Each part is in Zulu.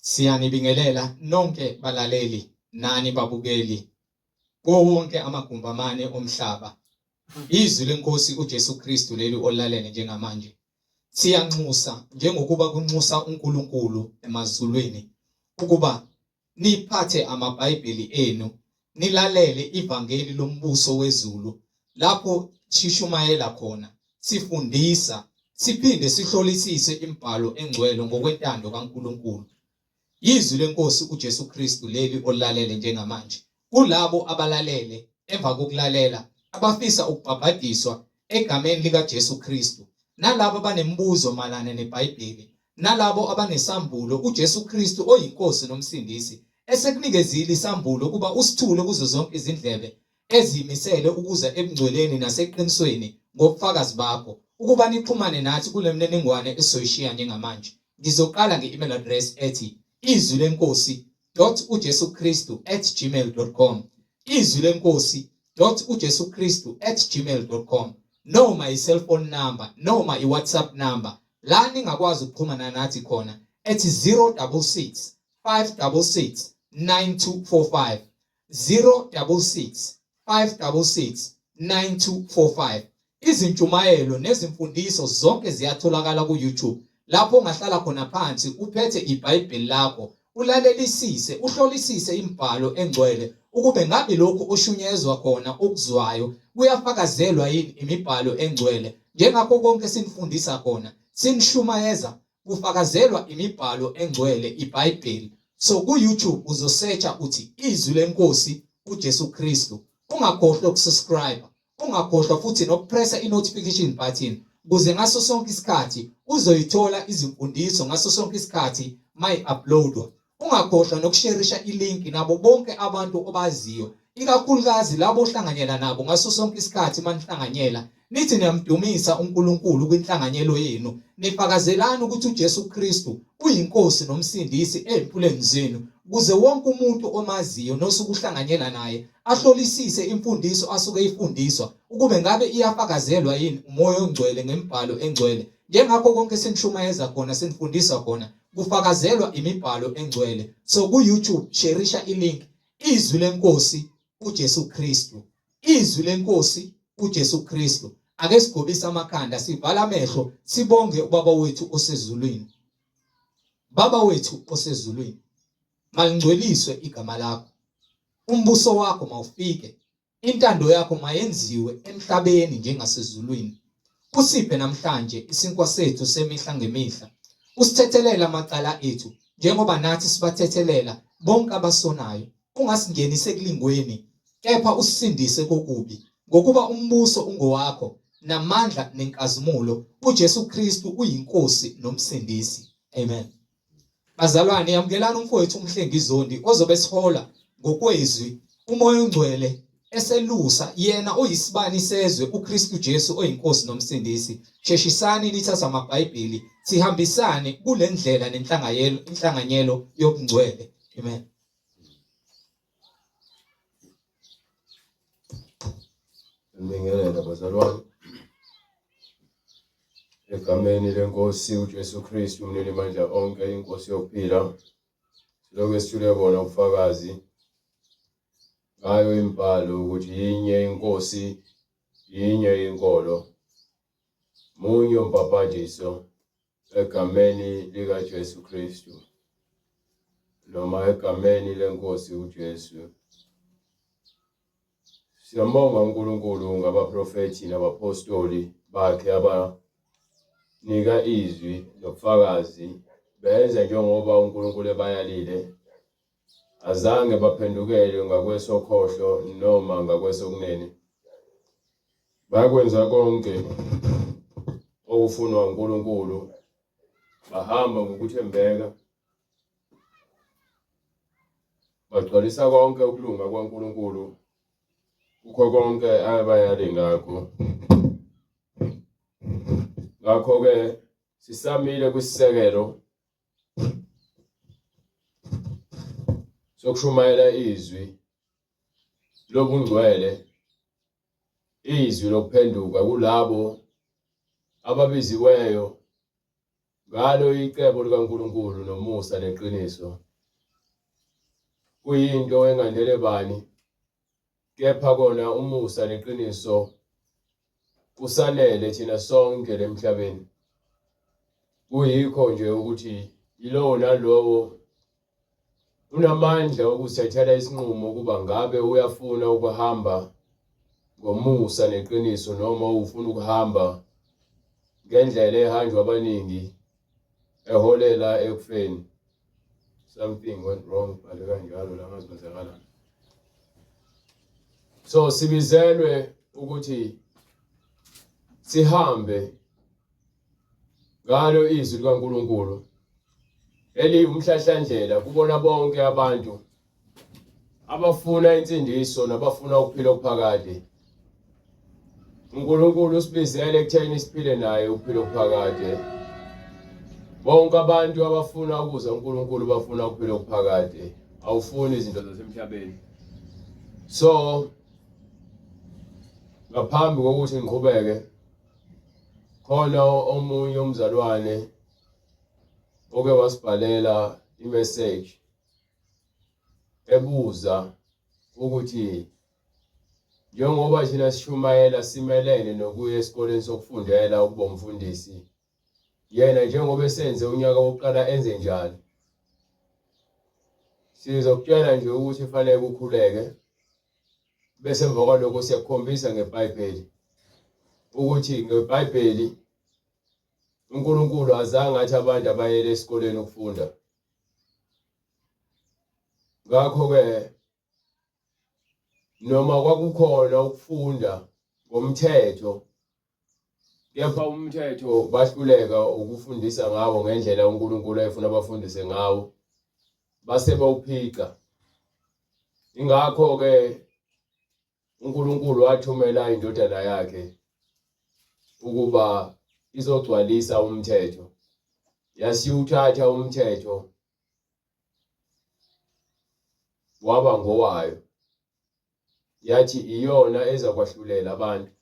Siyanibingelela nonke balaleli nani babukeli wonke amagumbamane omhlaba. Izwi lenkosi uJesu Kristu leli olalele njengamanje. Siyanxusa njengokuba kunxusa uNkulunkulu emazulwini ukuba niphathe amaBhayibheli enu nilalele ivangeli lombuso wezulu lapho sishumayela khona sifundisa siphinde sihlolisise imibhalo engcwele ngokwentando kaNkulunkulu. Izwi lenkosi uJesu Kristu leli olalele njengamanje. Kulabo abalalele emva kokulalela abafisa ukubhabhadiswa egameni lika Jesu Kristu, nalabo abanembuzo malana neBhayibheli, nalabo abanesambulo uJesu Kristu oyinkosi nomsindisi esekunikezile isambulo kuba usithule kuzo zonke izindlebe ezimisele ukuza ebungcweleni naseqinisweni ngobufakazi bakho ukuba nixhumane nathi kule mniningwane esoyishiya njengamanje. Ngizoqala nge-email address ethi izwilenkosi.ujesukristu@gmail.com, izwilenkosi.ujesukristu@gmail.com, noma i-cellphone number noma i-WhatsApp number la ningakwazi ukuxhumana nathi khona ethi 066 566 9245, 066 566 9245. Izintshumayelo nezimfundiso zonke ziyatholakala ku-YouTube lapho ungahlala khona phansi uphethe iBhayibheli lakho ulalelisise uhlolisise imibhalo engcwele ukube ngabe lokho oshunyezwa khona okuzwayo kuyafakazelwa yini imibhalo engcwele. Njengakho konke sinifundisa khona sinishumayeza kufakazelwa imibhalo engcwele iBhayibheli. So ku-YouTube uzosearcha uthi izwi lenkosi uJesu Kristu. Ungakhohlwa ukusubscribe, ungakhohlwa futhi nokupressa i-notification button ukuze ngaso sonke isikhathi uzoyithola izimfundiso ngaso sonke isikhathi mayi-uploadwa. Ungakhohlwa nokusharisha ilinki nabo bonke abantu obaziyo, ikakhulukazi labo ohlanganyela nabo ngaso sonke isikhathi manihlanganyela. Nithi niyamdumisa uNkulunkulu kwinhlanganyelo yenu, nifakazelana ukuthi uJesu Kristu uyinkosi nomsindisi ezimpilweni zenu, ukuze wonke umuntu omaziyo nosuku uhlanganyela naye ahlolisise imfundiso asuke eyifundiswa ukube ngabe iyafakazelwa yini umoya ongcwele ngembhalo engcwele. Njengakho konke sinishumayeza khona sinifundisa khona kufakazelwa imibhalo engcwele. So ku-YouTube sharisha ilink izwi lenkosi uJesu Kristu, izwi lenkosi uJesu Kristu. Ake sigobise amakhanda, sivala amehlo, sibonge ubaba wethu osezulwini. Baba wethu osezulwini, malingcweliswe igama lakho, umbuso wakho mawufike, intando yakho mayenziwe emhlabeni njengasezulwini. Usiphe namhlanje isinkwa sethu semihla ngemihla, usithethelela amacala ethu njengoba nathi sibathethelela bonke abasonayo. Ungasingenise ekulingweni, kepha usisindise kokubi, ngokuba umbuso ungowakho namandla nenkazimulo. uJesu Kristu uyinkosi nomsindisi. Amen. Bazalwane, yamukelana umfowethu uMhlengizondi ozobe sihola ngokwezwi umoya ongcwele eselusa yena oyisibani sezwe uKristu Jesu oyinkosi nomsindisi. Sheshisani nithatha amaBhayibheli sihambisane kule ndlela nenhlanganyelo yobungcwele. Amen. Ngibingelela bazalwane egameni lenkosi uJesu Kristu umnini amandla onke, inkosi yokuphila. Lokho esithule bona ubufakazi ngayo imibhalo ukuthi yinye inkosi, yinye inkolo, munye umbhaphathiso egameni lika Jesu Kristu noma egameni lenkosi uJesu. Siyambonga uNkulunkulu ngabaprofethi nabapostoli bakhe abanika izwi nobufakazi, benze njengoba uNkulunkulu ebayalile, azange baphendukele ngakwesokhohlo noma ngakwesokunene. Bakwenza konke okufunwa uNkulunkulu, bahamba ngokuthembeka, bagcwalisa konke ukulunga kwaNkulunkulu kukho konke abayale ngakho. Ngakho-ke sisamile kwisisekelo sokushumayela izwi lobungcwele, izwi lokuphenduka kulabo ababiziweyo ngalo icebo likaNkulunkulu nomusa neqiniso. Kuyinto engandele bani, kepha kona umusa neqiniso kusanele thina sonke lemhlabeni. Kuyikho nje ukuthi yilowo nalowo unamandla okusethela isinqumo ukuba ngabe uyafuna ukuhamba ngomusa neqiniso noma ufuna ukuhamba ngendlela ehanjwa abaningi eholela ekufeni. Something went wrong bale kanjalo la ngazibazakala. So sibizelwe ukuthi sihambe ngalo izwi likaNkulunkulu umhlahlandlela kubona bonke abantu abafuna insindiso nabafuna ukuphila okuphakade. uNkulunkulu usibizele ekutheni siphile naye ukuphila okuphakade. Bonke abantu abafuna ukuza uNkulunkulu bafuna ukuphila okuphakade, awufuni izinto zasemhlabeni. So ngaphambi kokuthi ngiqhubeke, khona omunye umzalwane oke wasibhalela imessage ebuza ukuthi njengoba thina sishumayela simelene nokuya esikoleni sokufundela ukuba umfundisi, yena njengoba esenze unyaka wokuqala enze njani. Sizokutshela nje ukuthi kufanele ukukhuleke, bese emva kwalokho siyakukhombisa ngeBhayibheli ukuthi ngeBhayibheli uNkulunkulu azange athi abantu abayele esikoleni ukufunda. Ngakho-ke noma kwakukhona ukufunda ngomthetho, kepha umthetho bahluleka ukufundisa ngawo ngendlela uNkulunkulu ayefuna abafundise ngawo, base bawuphika. Ingakho-ke uNkulunkulu wathumela indodana yakhe ukuba izogcwalisa umthetho. Yasiyuthatha umthetho waba ngowayo, yathi iyona ezakwahlulela abantu.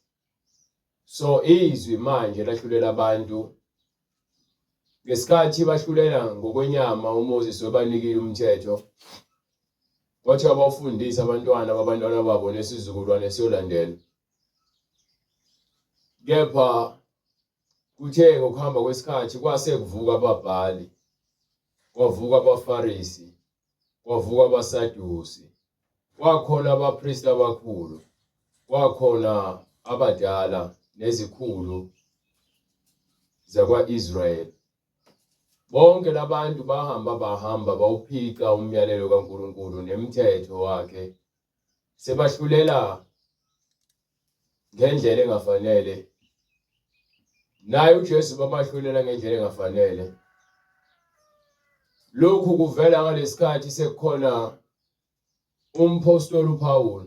So izwi manje lahlulela abantu. Ngesikhathi bahlulela ngokwenyama uMoses webanikile umthetho, wathi abafundisa abantwana babo nesizukulwane esiyolandela. Kepha kuthe ngokuhamba kwesikhathi kwase kuvuka ababhali, kwavuka abaFarisi, kwavuka abaSadusi, kwakhona abapristi abakhulu, kwakhona abadala nezikhulu zakwa-Israyeli. Bonke labantu bahamba bawuphika umyalelo kaNkulunkulu nemithetho wakhe, sebahlulela ngendlela engafanele. Naye uJesu babahlulela ngendlela engafanele. Lokhu kuvela ngalesikhathi sekukhona umpostoli uPaul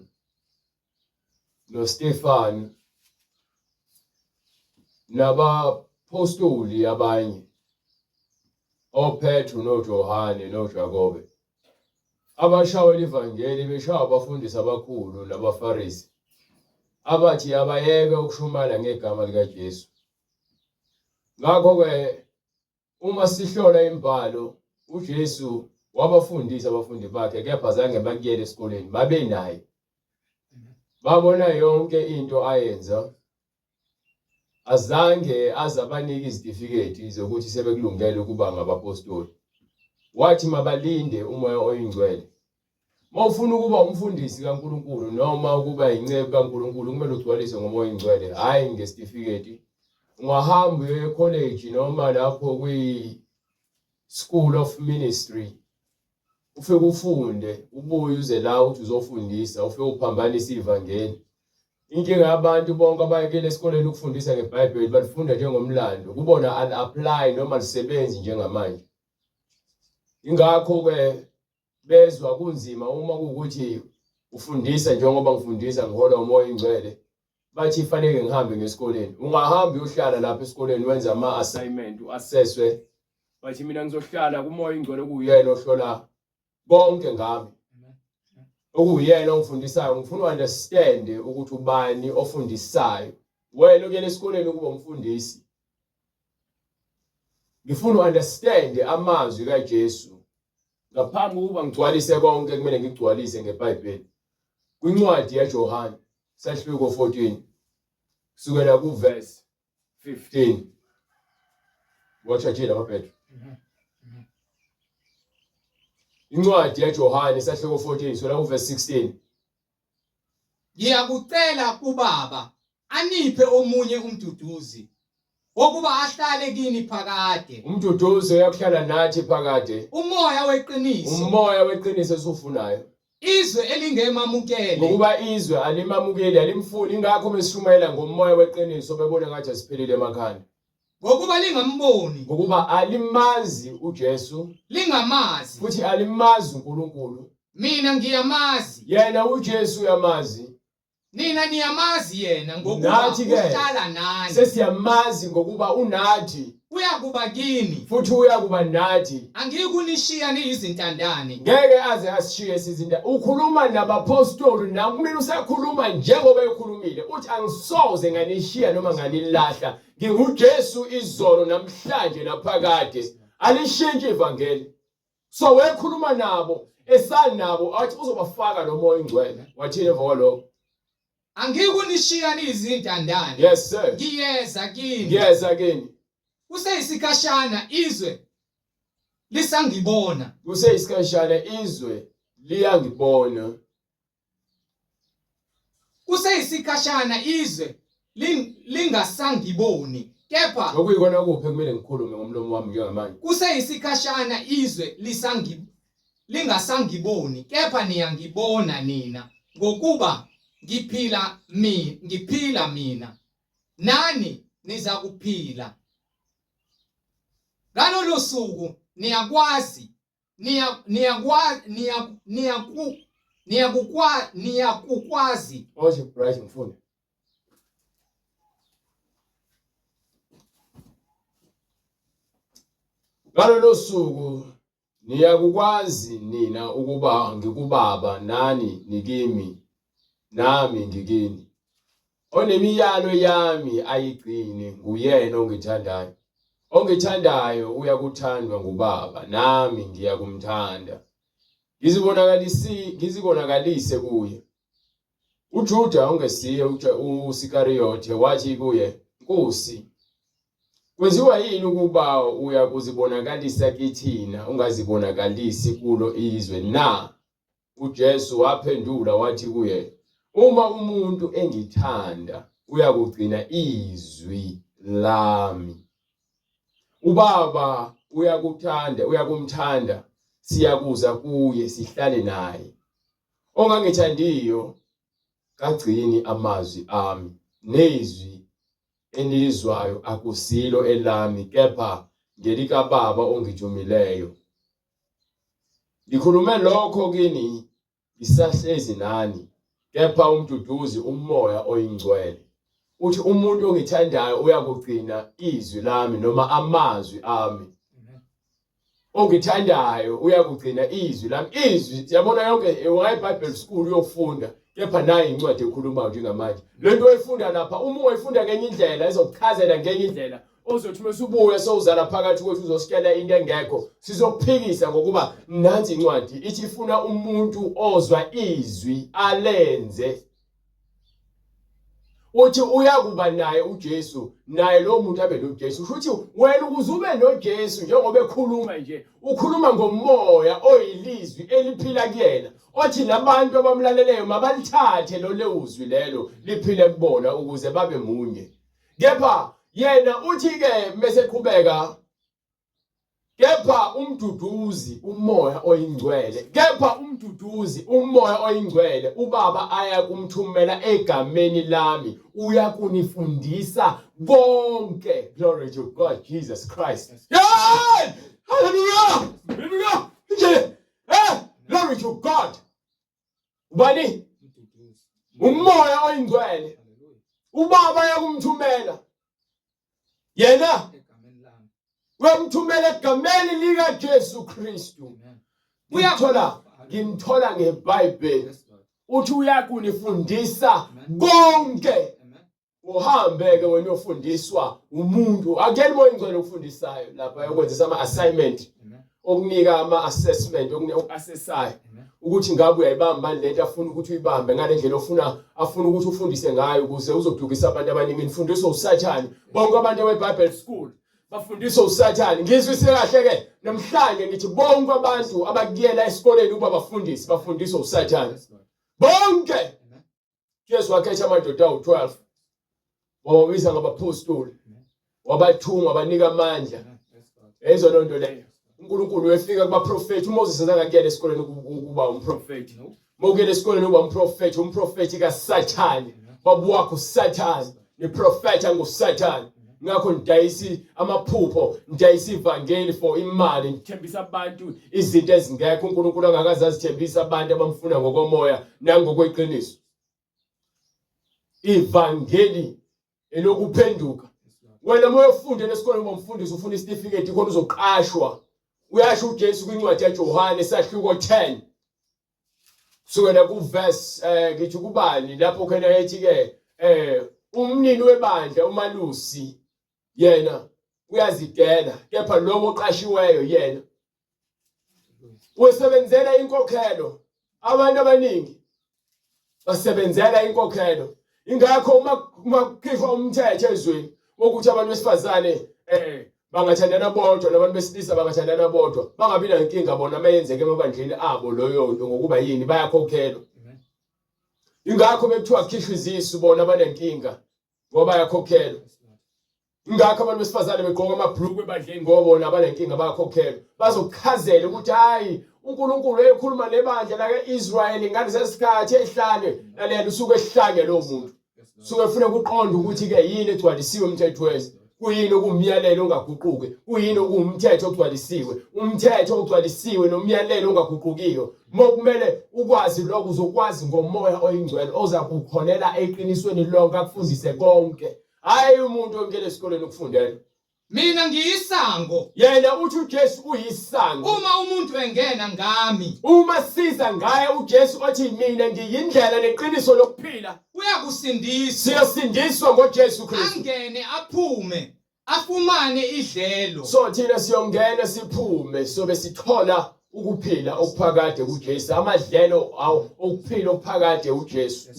noStefani nabapostoli abanye, oPetru noJohane noJakobe, abashawela ivangeli beshawa abafundisi abakhulu nabaFarisi, abathi abayeke ukushumayela ngegama likaJesu. Ngakho-ke uma sihlola imbhalo, uJesu wabafundisa abafundi bakhe, kepha zange bakuyele esikoleni, babe naye. Babona yonke into ayenza, azange azabanike izitifiketi zokuthi sebekulungele ukuba ngabapostoli. Wathi mabalinde umoya oyingcwele. Mawufuna ukuba umfundisi kaNkulunkulu noma ukuba inceku kaNkulunkulu, kumele ugcwaliswe ngomoya oyingcwele, hayi ngesitifiketi. Ungahamba uye college noma lapho kwi-school of ministry, ufike ufunde, ubuye uze la uthi uzofundisa, ufike uphambanisa ivangeli. Inkinga yabantu bonke abayekele esikoleni ukufundisa ngeBhayibheli balifunda njengomlando, kubona al-apply noma lisebenzi njengamanje. Ingakho-ke bezwa kunzima uma kuwukuthi ufundisa njengoba ngifundisa ngihola umoya oyingcwele, bathi fanele ngihambe ngesikoleni. Ungahamba uyohlala lapha esikoleni wenza ama-assignment, uassesswe, bathi mina ngizohlala kumoya oyingcwele okuyena ohlola bonke ngami. Okuyena ongifundisayo, ngifuna u-understand ukuthi ubani ofundisayo. Wena ukuyela esikoleni ukuba umfundisi. ngifuna understand amazwi kaJesu ngaphambi kokuba ngigcwalise konke kumele ngigcwalise ngeBhayibheli. Kwincwadi yaJohane sahluko 14 kusukela kuverse 15. Wathathe lapha Petro. Incwadi yaJohane sahluko 14 kusukela kuverse 16. Ngiyakucela kuBaba aniphe omunye umduduzi wokuba ahlale kini phakade. Umduduzi uyakuhlala nathi phakade. Umoya weqiniso. Umoya weqiniso esifunayo. Izwe elingemamukele. Ngokuba izwe alimamukeli alimfuni ingakho mesishumayela ngomoya weqiniso bebona ngathi asiphelile emakhanda. Ngokuba lingamboni. Ngokuba alimazi uJesu. Lingamazi. Futhi alimazi uNkulunkulu. Mina ngiyamazi. Yena uJesu uyamazi. Nina niyamazi yena ngokuba uhlala nani. Sesiyamazi ngokuba unathi. Uyakuba kini. Futhi uyakuba nathi. Angikunishiya niyizintandane. Ngeke aze asishiye sizinda. Ukhuluma nabapostoli nakumina usakhuluma njengoba ekhulumile. Uthi angisoze nganishiya noma nganilahla. NginguJesu izolo namhlanje naphakade. Alishintshe ivangeli. So wekhuluma nabo esanabo athi uzobafaka lo moya ingcwele. Wathini emva kwalokho? Angikunishiya niyizintandane. Yes sir. Ngiyeza kini. Ngiyeza kini. Kuseyisikhashana izwe lisangibona. Kuseyisikhashana izwe liyangibona. Kuseyisikhashana izwe lingasangiboni. Kepha okuyikona kuphi kumele ngikhulume ngomlomo wami njengamanje. Kuseyisikhashana izwe lingasangiboni. Kepha niyangibona nina ngokuba ngiphila mina. Nani niza kuphila. Ngalolo suku niyakukwazi. Oje bright ngifuna. Ngalolo suku niyakukwazi nina ukuba ngikuBaba nani nikimi nami ngikini. Onemiyalo yami ayigcine nguyena ongithandayo. Ongithandayo uyakuthandwa nguBaba nami ngiyakumthanda. Ngizibonakalise kuye. uJuda ongesiye uSikariyothe wathi kuye, Nkosi, kwenziwa yini ukuba uyakuzibonakalisa kithina ungazibonakalisi kulo izwe na? uJesu waphendula wathi kuye, uma umuntu engithanda uyakugcina izwi lami. uBaba uyakumthanda, siyakuza kuye sihlale naye. Ongangithandiyo kagcini amazwi ami, nezwi enilizwayo akusilo elami kepha ngelikaBaba ongithumileyo. Ngikhulume lokho kini ngisahlezi nani, kepha umduduzi umoya oyingcwele. Uthi umuntu ongithandayo uyakugcina izwi lami noma amazwi ami. Ongithandayo uyakugcina izwi lami. Izwi siyabona yonke eBible school uyofunda, kepha nayi incwadi ekhulumayo njengamanje. Lento oyifunda lapha uma uyifunda ngenye indlela izokuchazela ngenye indlela. Ozothi mesubuya sowuzala phakathi kwethu uzositshela into engekho. Sizokuphikisa ngokuba nansi incwadi ithi ifuna umuntu ozwa izwi alenze. Uthi uyakuba naye uJesu, naye lo muntu abe noJesu. Futhi wena ukuzube noJesu njengoba ekhuluma nje, ukhuluma ngomoya oyilizwi eliphila kuyena. Othi labantu abamlaleleyo mabalithathe lo lezwi lelo liphile kubona ukuze babe munye. Kepha yena uthi ke meseqhubeka, kepha umduduzi umoya oyingcwele. Kepha umduduzi umoya oyingcwele uBaba ayakumthumela egameni lami, uyakunifundisa konke. Glory to God Jesus Christ. Yeah! Hallelujah! Hallelujah! Glory to God. Ubani? Umoya oyingcwele. uBaba ayakumthumela. Yena uyamthumela egameni likaJesu Kristu. Ngimthola ngeBhayibheli. Uthi uyakunifundisa konke. uhambe ke wena uyofundiswa umuntu akuyena moya ingcwele ufundisayo lapha yokwenzisa ama assignment okunika ama assessment okuassessayo ukuthi ngabe uyayibamba lento afuna ukuthi uyibambe ngale ndlela afuna ukuthi ufundise ngayo ukuze uzodukisa abantu abaningi. Imfundiso usathane bonke abantu beBible school bafundiswa usathane. Ngizwise kahle ke namhlanje ngithi bonke abantu abakuyela esikoleni ukuba bafundisi bafundiswa usathane bonke. Jesu wakhetha amadoda awu-12 wababiza ngabapostoli wabathunga wabanika amandla. Ezo lonto leyo uNkulunkulu wefika kubaprofeti. uMoses akakuyela esikoleni ukuba umprofeti. Mawukuyela esikoleni ukuba umprofeti kaSathane babuwakho uSathane neprofeta nguSathane. Ngakho ndayisi amaphupho ndayisi ivangeli for imali ngithembisa abantu izinto ezingekho uNkulunkulu angakaze azithembisa abantu abamfuna ngokomoya nangokweqiniso. Ivangeli elokuphenduka. Wena moyofunda esikoleni bomfundisi ufuna isitifiketi khona uzoqashwa. Uyasho uJesu kwincwadi yaJohane esahluko 10 kusukela kuverse ngithi kubani lapho khona ethi ke umnini webandla umalusi yena uyazidela kepha lowo oqashiweyo yena usebenzela inkokhelo. Abantu abaningi basebenzela inkokhelo. Ingakho uma kukhishwa umthetho ezweni wokuthi abantu besifazane bangathandana bodwa nabantu besilisa bangathandana bodwa bangabi nankinga bona mayenzeke emabandleni abo loyo nto ngokuba yini bayakhokhelwa. Ingakho bekuthiwa kukhishwa izisu bona abanenkinga ngoba bayakhokhelwa. Ingakho abantu besifazane begqoka amabhlukwe ebandleni ngoba bona abanenkinga bayakhokhelwa. Bazokuchazela ukuthi hayi uNkulunkulu ekhuluma nebandla lake Israyeli ngalesikhathi ehlane nalelo usuke ehlanye lo muntu. Suke ufuna ukuqonda ukuthi ke yini egcwalisiwe emthethweni. Kuyini okumyalelo ongaguquki. Kuyini okumthetho ogcwalisiwe. Umthetho ogcwalisiwe nomyalelo ongaguqukiyo. Mokumele ukwazi lokho uzokwazi ngomoya oyingcwele ozakukholela eqinisweni lonke akufundise konke. Hayi umuntu ongena esikoleni ukufundela. Mina ngiyisango. Yena uthi uJesu uyisango. Uma umuntu engena ngami, uma siza ngaye uJesu othi mina ngiyindlela neqiniso lokuphila, uyakusindiswa. siyasindiswa ngoJesu Kristu. Angene aphume afumane idlelo. So thina siyongena siphume sobe sithola ukuphila okuphakade kuJesu. Amadlelo okuphila okuphakade uJesu.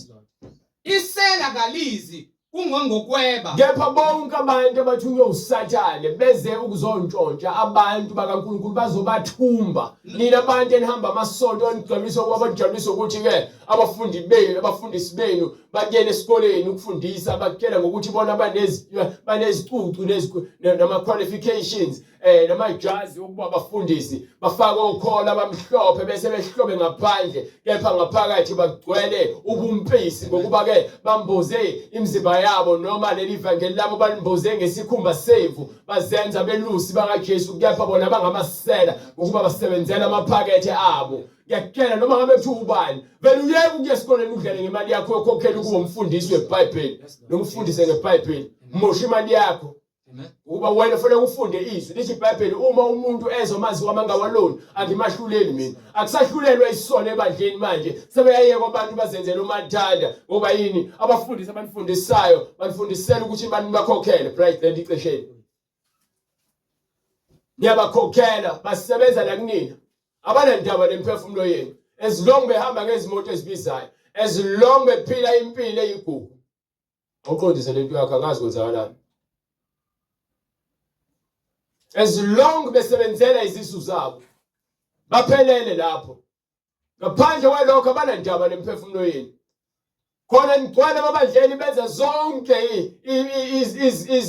Isela kalizi kungongokweba. Kepha bonke abantu abathunywe uSathane beze ukuzontshontsha abantu bakaNkulunkulu bazobathumba. Nina abantu enihamba amasonto enigcwalisa kwabajabulisa ukuthi ke abafundisi benu bakuyena esikoleni ukufundisa bakutshela ngokuthi bona banezicucu nama qualifications namajazi ukuba abafundisi bafake ukhola abamhlophe bese behlobe ngaphandle kepha ngaphakathi bagcwele ubumpisi ngokuba ke bamboze imizimba yabo noma leli vangeli labo balimboze ngesikhumba sevu bazenza belusi bakaJesu kepha bona bangamasela ngokuba basebenzela amaphakethe abo. Ngiyakutshela noma ngabe kuthiwa ubani vele uyeke ukuya esikoleni udlale ngemali yakho yokhokhela ukuba umfundisi weBhayibheli noma ufundise ngeBhayibheli mosha imali yakho. Uba wena fanele ufunde izwi lithi iBhayibheli uma umuntu ezomazi wamangawaloni angimahluleli mina. Akusahlulelwa isono ebandleni manje sebeyayeka abantu bazenzela umathanda ngoba yini abafundisi abanifundisayo banifundisela ukuthi abantu bakhokhele bright land icesheni. Niyabakhokhela basebenza la kunina abanandaba nemphefumulo yenu as long behamba ngezimoto ezibizayo as long bephila impilo eyigugu. Awuqondise lento yakho angazi kwenzakalani. As long besebenzela izisu zabo baphelele lapho ngaphandle kwalokho abanandaba nemphefumulo yenu. Khona nigcwele ababandleni benza zonke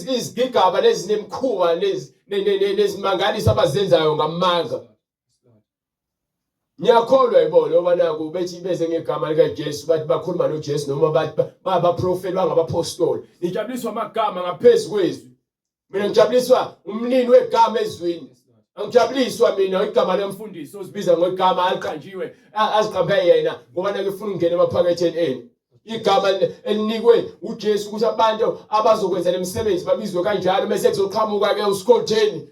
izigigaba lezinemkhuba nezimangaliso abazenzayo ngamanga. Ngiyakholwa yibona ngoba naku bethi beze ngegama likaJesu bathi bakhuluma noJesu noma bathi babaprofeti bangabapostoli. Nijabuliswa amagama ngaphezulu kwezwi. Mina ngijabuliswa umnini wegama ezwini. Angijabuliswa mina igama lemfundiso ozibiza ngegama aliqanjiwe aziqambe yena ngoba ngifuna ungena emaphaketheni eni. igama elinikwe uJesu ukuthi abantu abazokwenza lemisebenzi babizwe kanjalo bese kuzoqhamuka ke uSkolteni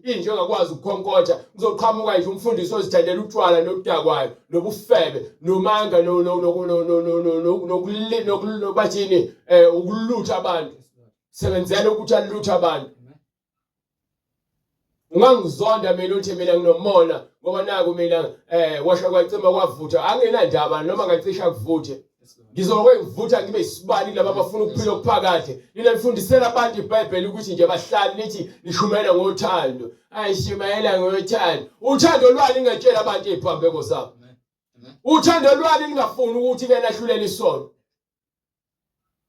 inje engakwazi ukukhonkotha kuzoqhamuka nje umfundisi ozithandela utshwala nokudakwayo nobufebe nomanga nokubathini ukulutha abantu sebenzela ukuthi alutha abantu. Ungangizonda mina uthi mina nginomona ngoba naku mina washa kwacima kwavutha angenandaba noma ngacisha kuvuthe. Ngizokwe ngivutha ngibe isibani laba abafuna ukuphila okuphakade. Nina nifundisela abantu iBhayibheli ukuthi nje bahlali lithi lishumela ngothando. Ayishumayela ngothando. Uthando lwani ngetshela abantu iziphambeko zabo. Uthando lwani ningafuni ukuthi ke nahlulele isono.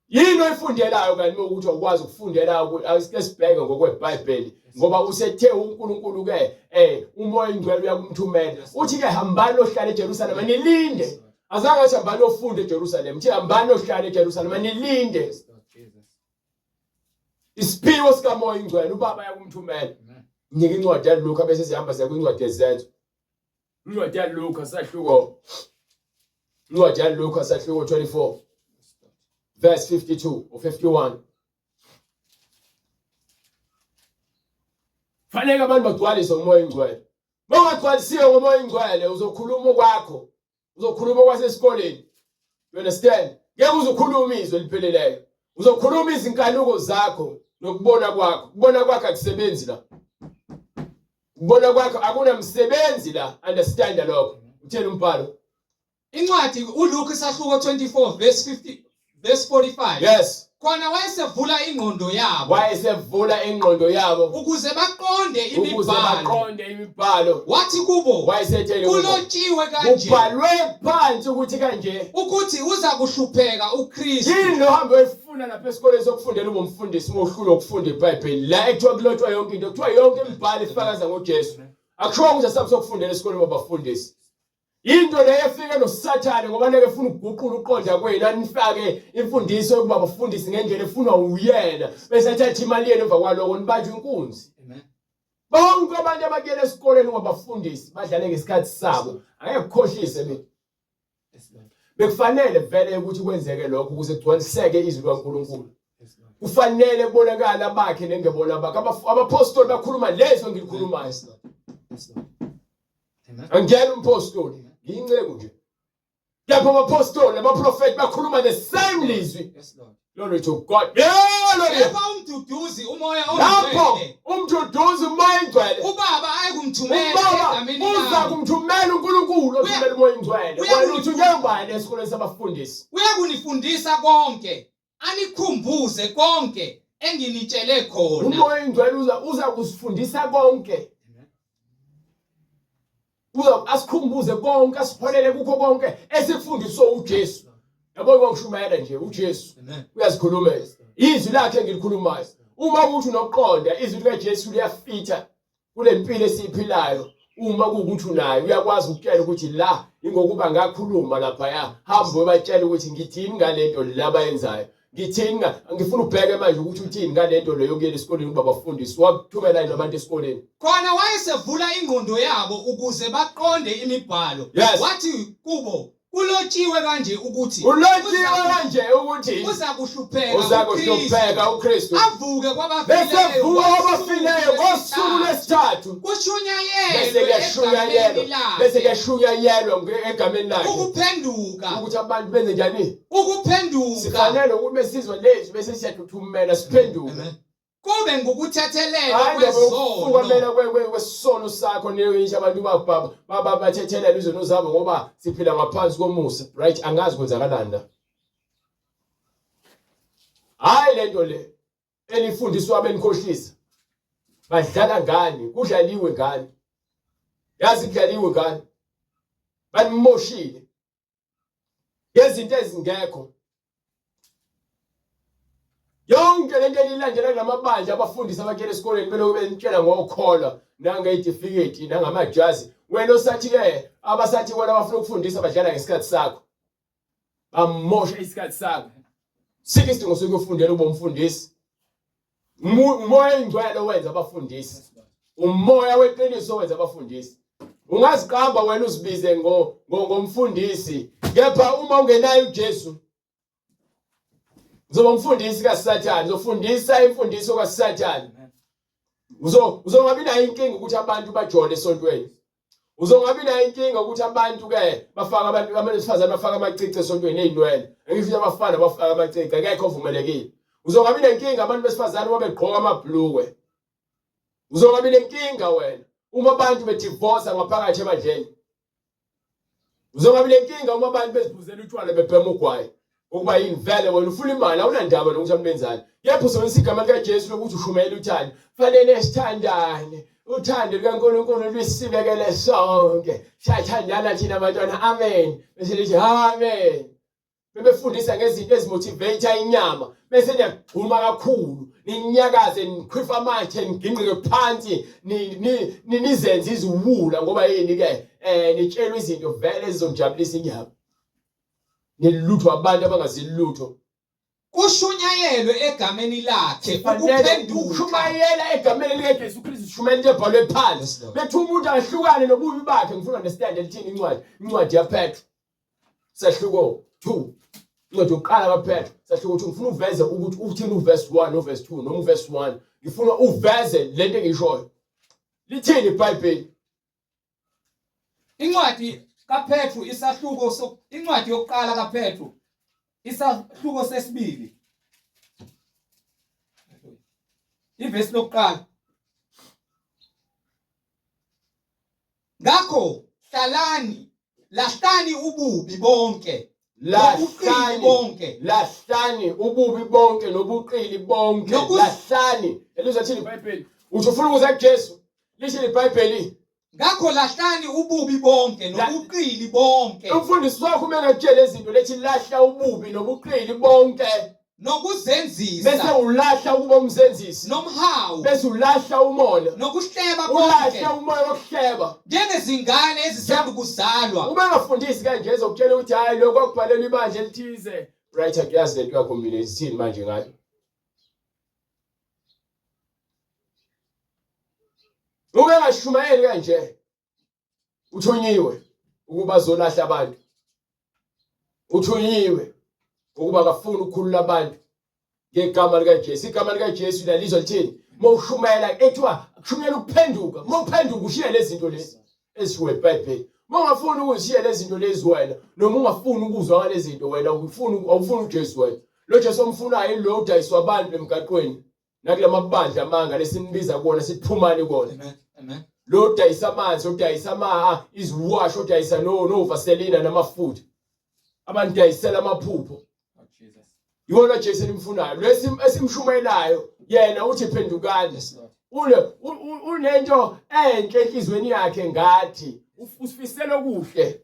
Yini oyifundelayo kanti ukuthi ukwazi ukufundela ukuthi asibheke ngokweBhayibheli ngoba usethe uNkulunkulu ke umoya ingcwele uyakumthumela uthi ke hambani ohlala eJerusalema nilinde azange athi hambani ofunde eJerusalema uthi hambani ohlala eJerusalema nilinde isiphiwo sikamoya ingcwele ubaba yakumthumela nika incwadi yaLuka bese sihamba siya kwincwadi yezethu incwadi yaLuka sahluko incwadi yaLuka sahluko 24 verse 52 or 51. Fanele abantu bagcwalise umoya ingcwele. Mawagcwalisiwe ngomoya ingcwele uzokhuluma kwakho. Uzokhuluma kwasesikoleni. You understand? Ngeke uzokhuluma izwi elipheleleyo. Uzokhuluma izinkanuko zakho nokubona kwakho. Kubona kwakho akusebenzi la. Kubona kwakho akunamsebenzi la. Understand lokho. Utheni umbhalo? Incwadi uLuka isahluko 24 verse 50 verse 45. Yes. Khona wayesevula ingqondo yabo. Wayesevula ingqondo yabo. Ukuze baqonde imibhalo. Ukuze baqonde imibhalo. Wathi kubo. Wayesethele kulotshiwe kanje. Ubhalwe phansi ukuthi kanje. Ukuthi uza kuhlupheka uKristu. Yini lo hambe efuna lapha esikoleni sokufundela ube umfundisi mohlula ukufunda iBhayibheli. La ekuthiwa kulotshwa yonke into, kuthiwa yonke imibhalo ifakaza ngoJesu. Akusho ukuthi asabusokufundela esikoleni babafundisi. Into leyo efike noSathane ngoba neke efuna ukuguqula uqonda kwenu anifake imfundiso yokuba bafundisi ngendlela efunwa uyena bese athatha imali yenu emva kwaloko nibanjwe inkunzi. Amen. Bonke abantu abakuyela esikoleni ngoba bafundisi badlale ngesikhathi sabo angeke kukhohlise mina. Bekufanele vele ukuthi kwenzeke lokho ukuze kugcwaliseke izwi laNkulunkulu. Kufanele kubonakala bakhe nengebona bakhe abapostoli bakhuluma lezo ngilikhulumayo. Angena umpostoli yinceku nje. Lapho abapostoli abaprofeti bakhuluma the same lizwi. Yes Lord. Glory to God. Hallelujah. Lapho umduduzi umoya ongcwele. Lapho umduduzi umoya ingcwele. Ubaba aykumthumela egameni lakhe. Uza kumthumela uNkulunkulu othumela umoya ingcwele. Wena uthi ngembani esikoleni sabafundisi. Uyakunifundisa konke. Anikhumbuze konke enginitshele khona. Umoya ingcwele uza kusifundisa konke. Uza asikhumbuze konke asipholele kukho konke esikufundiswa uJesu. Yabo ngokushumayela nje uJesu. Uyazikhulumela. Izwi lakhe ngilikhulumayo. Uma ukuthi unoqonda izwi likaJesu liyafitha kule mpilo esiphilayo. Uma kuukuthi unayo uyakwazi ukutshela ukuthi la ingokuba ngakhuluma lapha ya hambe ubatshela ukuthi ngithini ngalento laba yenzayo. Ngithini ngifuna ubheke manje ukuthi uthini ngalento leyo kuyela esikoleni kuba bafundisi wakuthumela yini abantu esikoleni. Khona wayesevula ingqondo yabo ukuze baqonde imibhalo. Wathi kubo kulotshiwe kanje ukuthi uza kuhlupheka uKristu avuke kwabafileyo ngosuku lwesithathu bese kuyashunyayelwa egameni lakhe ukuphenduka ukuthi abantu benze njani ukuphenduka sifanele ukuthi besizwe lethu bese siyathuthumela siphenduke kube ngokuthethelelwa kwezono kwesono sakho neyisho abantu baba bathethelela izono zabo ngoba siphila ngaphansi komusa right angazi kwenzakalani la hayi lento le elifundiswa abenikhohlisa badlala ngani kudlaliwe ngani yazi kudlaliwe ngani banimoshile ngezinto ezingekho yonke lento elilandela kulamabandla abafundisi abakele esikoleni beloku benitshela ngokholwa nangeyitifiketi nangamajazi wena osathi ke abasathi wena abafuna ukufundisa badlala ngesikhathi sakho bamosha isikhathi sakho sikisthi ngosuku ufundela ube umfundisi umoya ingcwele wenza abafundisi umoya weqiniso wenza abafundisi ungaziqamba wena uzibize ngomfundisi kepha uma ungenayo uJesu Uzoba umfundisi kaSathane, uzofundisa imfundiso kaSathane. Uzongabi nayo inkinga ukuthi abantu bajole esontweni. Uzongabi nayo inkinga ukuthi abantu ke bafaka abantu abesifazane bafaka amacici esontweni ezinwele. Ngifisa abafana bafaka amacici akekho ovumelekile. Uzongabi nenkinga abantu besifazane babegqoka amabhlukwe. Uzongabi nenkinga wena uma abantu bedivorce ngaphakathi emadleni. Uzongabi nenkinga uma abantu bezibuzela utshwala bebhema ugwayi. Ukuba yini vele wena ufuna imali awunandaba nokuthi ambenzani. Yepho usebenzisa igama likaJesu lokuthi ushumayela uthando. Fanele sithandane. Uthando likaNkulunkulu lwisibekele sonke. Siyathandana thina bantwana. Amen. Bese lithi amen. Bebefundisa ngezinto ezimotivate inyama. Bese niyagxuma kakhulu. Ninyakaze nikhwifa amathe niginqike phansi nizenze iziwula ngoba yini ke nitshelwe izinto vele ezizonijabulisa inyama. Nilutho abantu abangazilutho. Kushunyayelwe egameni lakhe Ukuphenduka. Ukushumayela egameni likaJesu Kristu shumayela ebhalwe phansi. Bethi umuntu ahlukane nobubi bakhe ngifuna understand lithini incwadi. Incwadi yaPetru. Sahluko 2. Incwadi yokuqala kaPetru. Sahluko 2 ngifuna uveze ukuthi uthini uverse 1 noverse 2 noma uverse 1. Ngifuna uveze lento engishoyo. Lithini iBhayibheli? Incwadi kaPetru isahluko incwadi yokuqala kaPetru isahluko sesibili. Ivesi lokuqala. Ngakho lahlani ububi bonke. Lahlani ububi bonke nobuqili bonke. Lahlani. Elizathini iBhayibheli? Uthi ufuna ukuza kuJesu. Lishilo iBhayibheli. Ngakho lahlani ububi bonke nobuqili bonke. Umfundisi wakho mengakutshela izinto lethi lahla ububi nobuqili bonke. Nokuzenzisa. Bese ulahla ukuba umzenzisi. Nomhawu. Bese ulahla umona. Nokuhleba konke. Ulahla umoya wokuhleba. Njengezingane ezisanda kuzalwa. Uma ngafundisi kanje ezokutshela ukuthi hayi lokho akubhalelwe ibandla elithize. Right akuyazi lento yakho mina izithini manje ngayo. Uma ngashumayeli kanje uthunyiwe ukuba azolahla abantu. Uthunyiwe ukuba akafuni ukukhulula abantu ngegama likaJesu. Igama likaJesu lalizwa lithini? Mawushumayela ethiwa kushumayela ukuphenduka. Mawuphenduka ushiye lezi zinto lezi ezishiwe eBhayibheli. Mawungafuni ukuzishiya lezi zinto lezi wena noma ungafuni ukuzwa ngalezi zinto wena awufuni uJesu wena. Lo Jesu omfunayo lo udayiswa abantu emgaqweni. Nakulamabandla amanga lesinibiza kuona siphumani kuona. Amen. Lo udayisa amanzi, udayisa iziwasho, udayisa no vaselina namafutha. Abantu dayisela amaphupho. Yona Jesu elimfunayo. Lesi esimshumayelayo yena uthi phendukani. Unento enhle enhlizweni yakhe ngathi usifisela okuhle.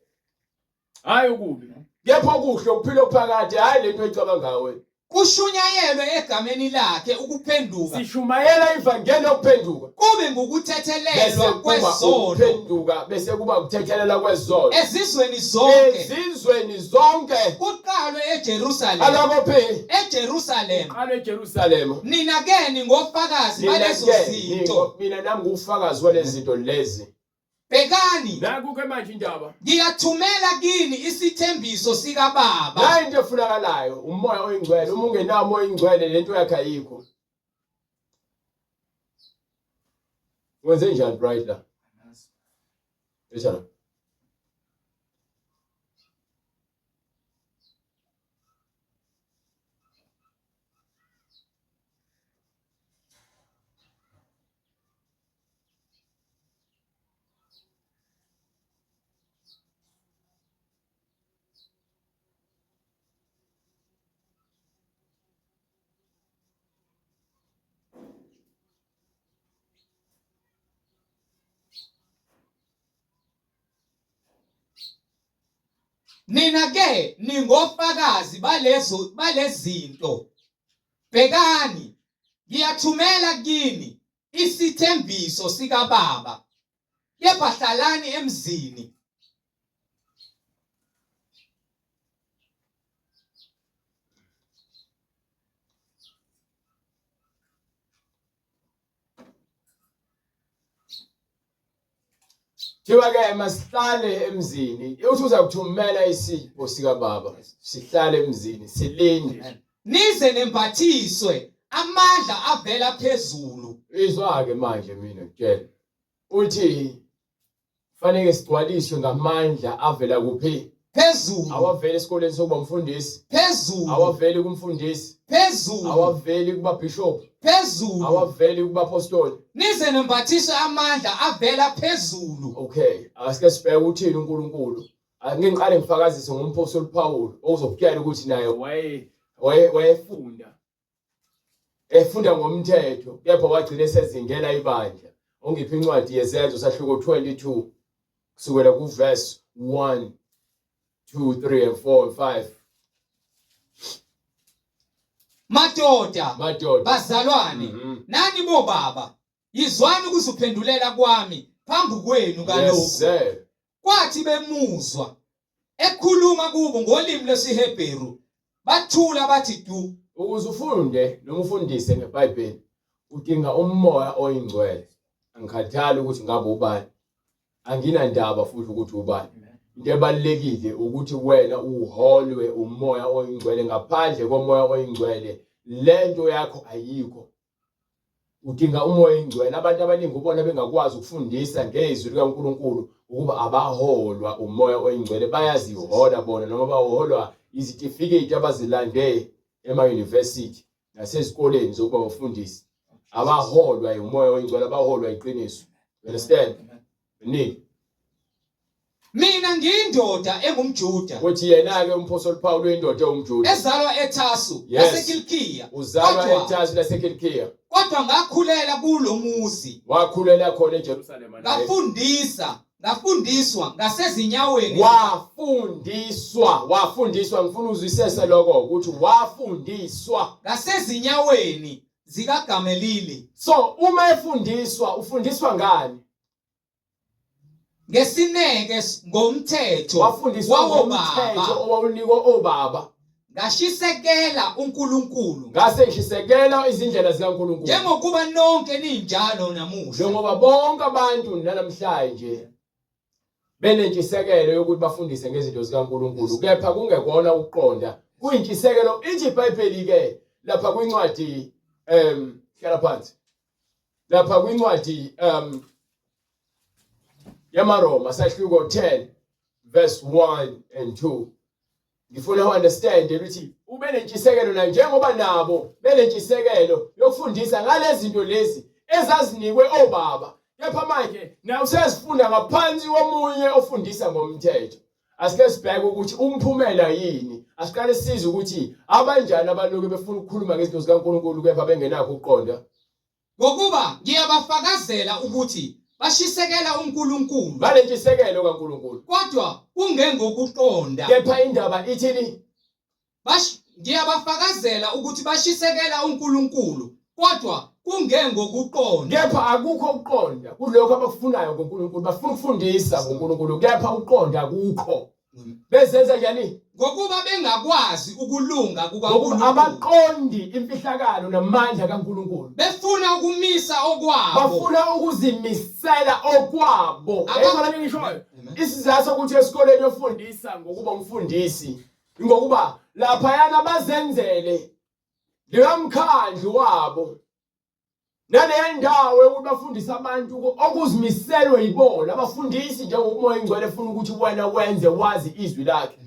Hayi okubi. Kepho okuhle ukuphila okuphakathi hayi lento ecabanga ngawe. Kushunyayelwe egameni lakhe ukuphenduka. Sishumayela ivangeli lokuphenduka. Kube ngokuthethelelwa kwezono. Ukuphenduka bese kuba ukuthethelela kwezono. Ezizweni zonke. Ezizweni zonke. Kuqalwe eJerusalem. Alabophi? eJerusalem. Qale eJerusalem. Nina ke ningofakazi balezo zinto. Mina nami ngufakazi walezi zinto lezi. Bhekani. Naku ke manje indaba. Ngiyathumela kini isithembiso sika Baba. La into efunakalayo umoya oyingcwele. Uma ungenawo umoya oyingcwele lento yakhe ayikho. Wenze njani bright la? Ethana. Nina ke ningofakazi balezinto. Bhekani, ngiyathumela kini isithembiso sika Baba. Kepha hlalani emzini. Thiwa ke masihlale emzini. Uthi uza kuthumela isipho sika Baba. Sihlale emzini, silinde. nize nembathiswe amandla avela phezulu. Izwa ke manje mina ngitshela uthi fanele sigcwaliswe ngamandla avela kuphi? Phezulu. Awaveli esikoleni sokuba umfundisi, Phezulu. awaveli kumfundisi, Phezulu. awaveli kuba bishop, Phezulu. awaveli kuba apostoli. Nize nembathiswe amandla avela phezulu. Okay, asike sibheke uthini uNkulunkulu. Angeke ngiqale ngifakazise ngompostoli Paul ozokutshela ukuthi naye wayefunda. Efunda ngomthetho, kepha wagcina esezingela ibandla. Ongiphi incwadi yezenzo sahluko 22 kusukela kuverse 1, 2, 3 and 4 and 5. Madoda, bazalwane, Mhm. nani bo baba, yizwani ukuziphendulela kwami phambi kwenu kalokhu. Yes, sir. Kwathi bemuzwa ekhuluma kubo ngolimi lwesiHebheru, bathula bathi du. Ukuze ufunde noma ufundise ngeBhayibheli udinga umoya oyingcwele. Angikhathali ukuthi ngabe ubani. Anginandaba futhi ukuthi ubani. Into ebalekile ukuthi wena uholwe umoya oyingcwele. Ngaphandle komoya oyingcwele lento yakho ayikho. Udinga umoya oyingcwele. Abantu abaningi ubona bengakwazi ukufundisa ngezwi likaNkulunkulu ukuba abaholwa umoya oyingcwele. Bayazihola bona noma baholwa izitifiketi abazilande ema-university nasezikoleni zokuba bafundisi. Abaholwa umoya oyingcwele, abaholwa iqiniso. You understand? Nini? Mina ngiyindoda engumJuda. Uthi yena-ke umpostoli Paul uyindoda ewumJuda. Ezalwa eThasu Yes. laseKilikiya. Uzalwa eThasu laseKilikiya. Kodwa ngakhulela kulo muzi. Wakhulela khona eJerusalema naye. Ngafundiswa ngasezinyaweni. Wafundiswa ngifuna uzwisise lokho ukuthi wafundiswa Ngasezinyaweni zikaGamelili. So uma efundiswa ufundiswa ngani? Ngesineke ngomthetho Wafundiswa ngomthetho wababa. owawunikwa obaba. Ngashisekela uNkulunkulu. Ngase ngishisekela izindlela zikaNkulunkulu. Njengokuba nonke ninjalo namuhla. Njengoba bonke abantu namhlanje benentshisekelo yokuthi bafundise ngezinto zikaNkulunkulu, kepha kungekona ukuqonda. Kuyintshisekelo ithi iBhayibheli ke lapha kwincwadi hlala phansi. Lapha kwincwadi yamaroma sahluko 10 verse 1 and 2. Ngifuna uunderstand ukuthi ube nentshisekelo na njengoba nabo benentshisekelo yokufundisa ngalezi zinto lezi ezazinikwe obaba. Kepha manje nawe usezifunda ngaphansi komunye ofundisa ngomthetho. Asike sibheke ukuthi umphumela yini. Asiqale size ukuthi abanjani abantu befuna ukukhuluma ngezinto zikaNkulunkulu kepha bengenakho ukuqonda. Ngokuba ngiyabafakazela ukuthi bashisekela uNkulunkulu. Balentshisekelo kaNkulunkulu. Kodwa kungengokuqonda. Kepha indaba ithini? Ngiyabafakazela ukuthi bashisekela uNkulunkulu. Kodwa kungengokuqonda. Kepha akukho ukuqonda kulokho abakufunayo ngoNkulunkulu. Bafuna ukufundisa ngoNkulunkulu kepha uqonda akukho. Bezenza njani? Ngokuba bengakwazi ukulunga Ngokuba kukaNkulunkulu. abaqondi imfihlakalo namandla kaNkulunkulu. Befuna ukumisa okwabo. Bafuna ukuzimisela okwabo. Eyibona ngishoyo. Isizathu sokuthi esikoleni yofundisa ngokuba umfundisi ngokuba lapha yana bazenzele lekamkhandlu wabo. Naleyo ndawo yokuthi bafundisa abantu okuzimiselwe yibona abafundisi njengomoya oyingcwele efuna ukuthi wena wenze wazi izwi lakhe.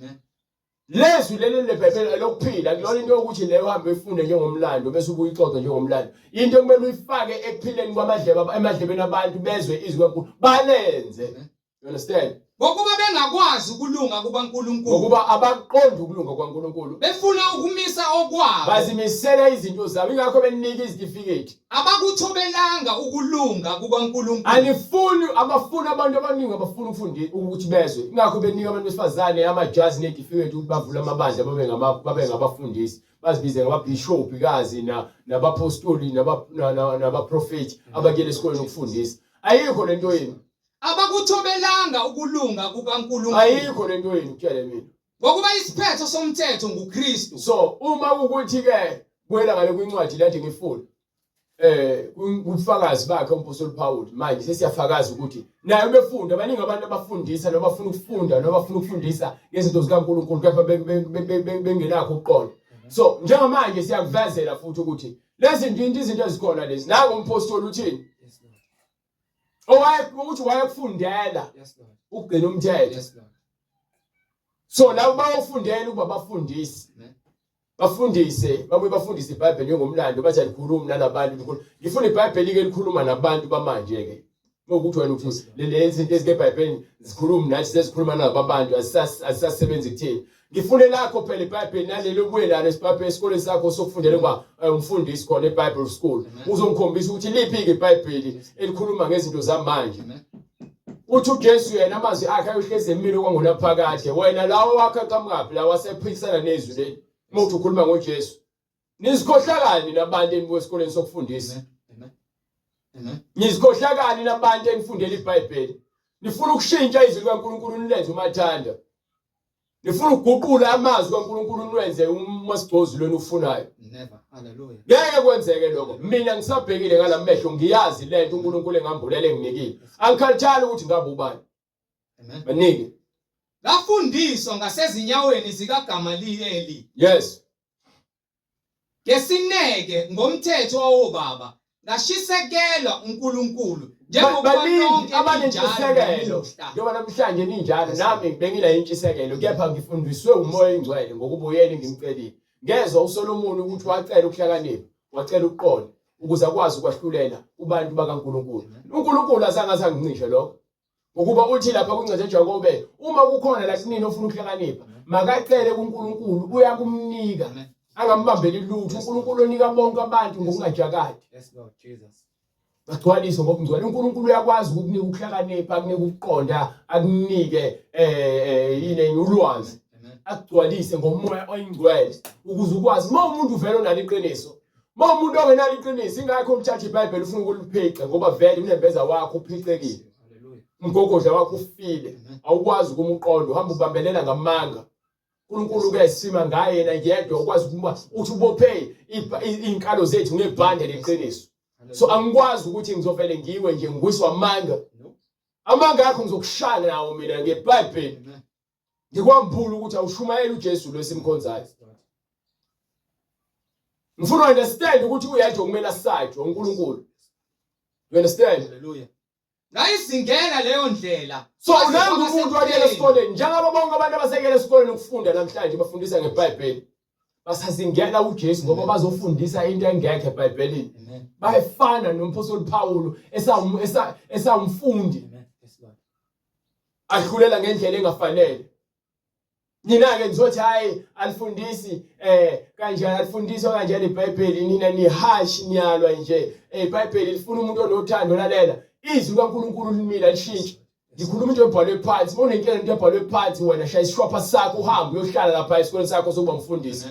Lezwi leli leBhayibheli lokuphila kulona into yokuthi leyo uhambe uyifunde njengomlando bese ubuyixoxa njengomlando. Into kumele uyifake ekuphileni emadlebeni abantu bezwe izwi kaNkulunkulu balenze. You understand? Ngokuba bengakwazi ukulunga kukaNkulunkulu. Ngokuba abaqondi ukulunga kwaNkulunkulu. Befuna ukumisa okwabo. Bazimisela izinto zabo ingakho benika izitifiketi. Abakuthobelanga ukulunga kukaNkulunkulu. Abafuna abantu abaningi abafuna ukufundisa ukuthi bezwe. Ingakho benika abantu besifazane amajazi nezitifiketi ukuthi bavule amabandla babe ngabafundisi. Bazibize ngababishop kazi nabapostoli nabaprofeti abakele esikoleni ukufundisa. Ayikho lento yini. Abakuthobelanga ukulunga kukaNkulunkulu. Ayikho lento yini kutshele mina. Ngokuba isiphetho somthetho nguKristu. So uma ukuthi ke kwela ngale kwincwadi lathi ngifuna ubufakazi bakhe umpostoli Paul manje sesiyafakaza ukuthi naye ubefunda abaningi abantu abafundisa noma bafuna ukufunda noma bafuna ukufundisa ngezinto zikaNkulunkulu kepha bengenakho ukuqonda. So njengamanje siyakuvezela futhi ukuthi lezi izinto ezikhona lezi nangu umpostoli uthini ukuthi wayekufundela ukugcina umthetho. So labo bayofundela ukuba bafundisi babuye bafundise iBhayibheli njengomlando bathi alikhulumi nalabantu. Ngifuna iBhayibheli ke likhuluma nabantu bamanje ke. Ukuthi wena uthi lezi zinto eziKeBhayibhelini zikhuluma nathi sezikhuluma nabantu asisasebenzi kuthini. Ngifune lakho phela iBhayibheli nalelo buye lana esibhabhe esikoleni sakho sokufundela kuba umfundisi khona eBible school. Uzongikhombisa ukuthi liphi ke iBhayibheli elikhuluma ngezinto zamanje. Uthi uJesu yena amazwi akhe ayohleze emini kwangona phakade. Wena lawo wakhe aqhamukapi lawa wasephikisana nezwi leli. Umuntu ukhuluma ngoJesu. Nizikhohlakani nabantu enibuye esikoleni sokufundisa. Nizikhohlakani nabantu enifundela iBhayibheli. Nifuna ukushintsha izwi likaNkulunkulu nilenze umathanda. Nifuna ukuguqula amazwi kaNkulunkulu niwenze umasigcozi lweni ufunayo. Never. Hallelujah. Ngeke kwenzeke lokho. Mina ngisabhekile ngalamehlo ngiyazi lento uNkulunkulu engambulele enginikile. Angikhathali ukuthi ngabe ubani. Amen. Banike. Lafundiswa ngasezinyaweni zikaGamaliyeli. Yes. Ngesineke ngomthetho wobaba lashisekelwa uNkulunkulu Baningi abanentshisekelo njengoba namhlanje ninjalo nami ngibengila intshisekelo kepha ngifundiswe umoya oyingcwele ngokubuyeni ngimcelile. Ngezwe uSolomoni ukuthi wacela ukuhlakanipha wacela ukuqonda ukuze akwazi ukwahlulela kubantu bakaNkulunkulu. uNkulunkulu azange angincishe lokho ukuba uthi lapha kuncede Jakobe uma kukhona la kunini ofuna ukuhlakanipha makacele kuNkulunkulu uyakumnika angambambeli lutho. uNkulunkulu onika bonke abantu ngokungajakadi. Yes Lord Jesus. Bagcwaliswa ngobungcwele. uNkulunkulu uyakwazi ukukunika ukuhlakanipha akunika ukuqonda akunike yini ulwazi agcwalise ngomoya oyingcwele ukuze ukwazi uma umuntu uvela onalo iqiniso. Uma umuntu ongenalo iqiniso ingakho umthatha iBhayibheli ufuna ukuliphica ngoba vele unembeza wakho uphicekile. Umgogodla wakho ufile awukwazi ukumuqonda uhamba ubambelela ngamanga. uNkulunkulu ke sima ngaye yena yedwa ukwazi ukuba uthi ubophe izinkalo zethu ngebhande leqiniso. So angikwazi ukuthi ngizovele ngiwe nje ngwiswa amanga. Amanga akho ngizokushaya nawo mina ngeBhayibheli. Ngikwambula ukuthi awushumayela uJesu lo esimkhonzayo. Ngifuna understand ukuthi uyaje kumele asayijwe uNkulunkulu. You understand? Hallelujah. Nayisingena leyo ndlela. So nangu umuntu wayela esikoleni njengoba bonke abantu abasekela esikoleni ukufunda namhlanje bafundisa ngeBhayibheli. Basazingena uJesu ngoba bazofundisa into engekho eBhayibhelini. Bayefana nompostoli Paulo esawumfundi. Ahlulela ngendlela engafanele. Nina ke ngizothi hayi alifundisi kanjani alifundiswa kanjani iBhayibheli nina nihash niyalwa nje. iBhayibheli lifuna umuntu onothando lalela. Izwi kaNkulunkulu limila lishintshe. Ngikhuluma into ebhalwe phansi. Uma unenkinga into ebhalwe phansi wena shaya isishwapha sakho uhambe uyohlala lapha esikoleni sakho sokuba umfundisi.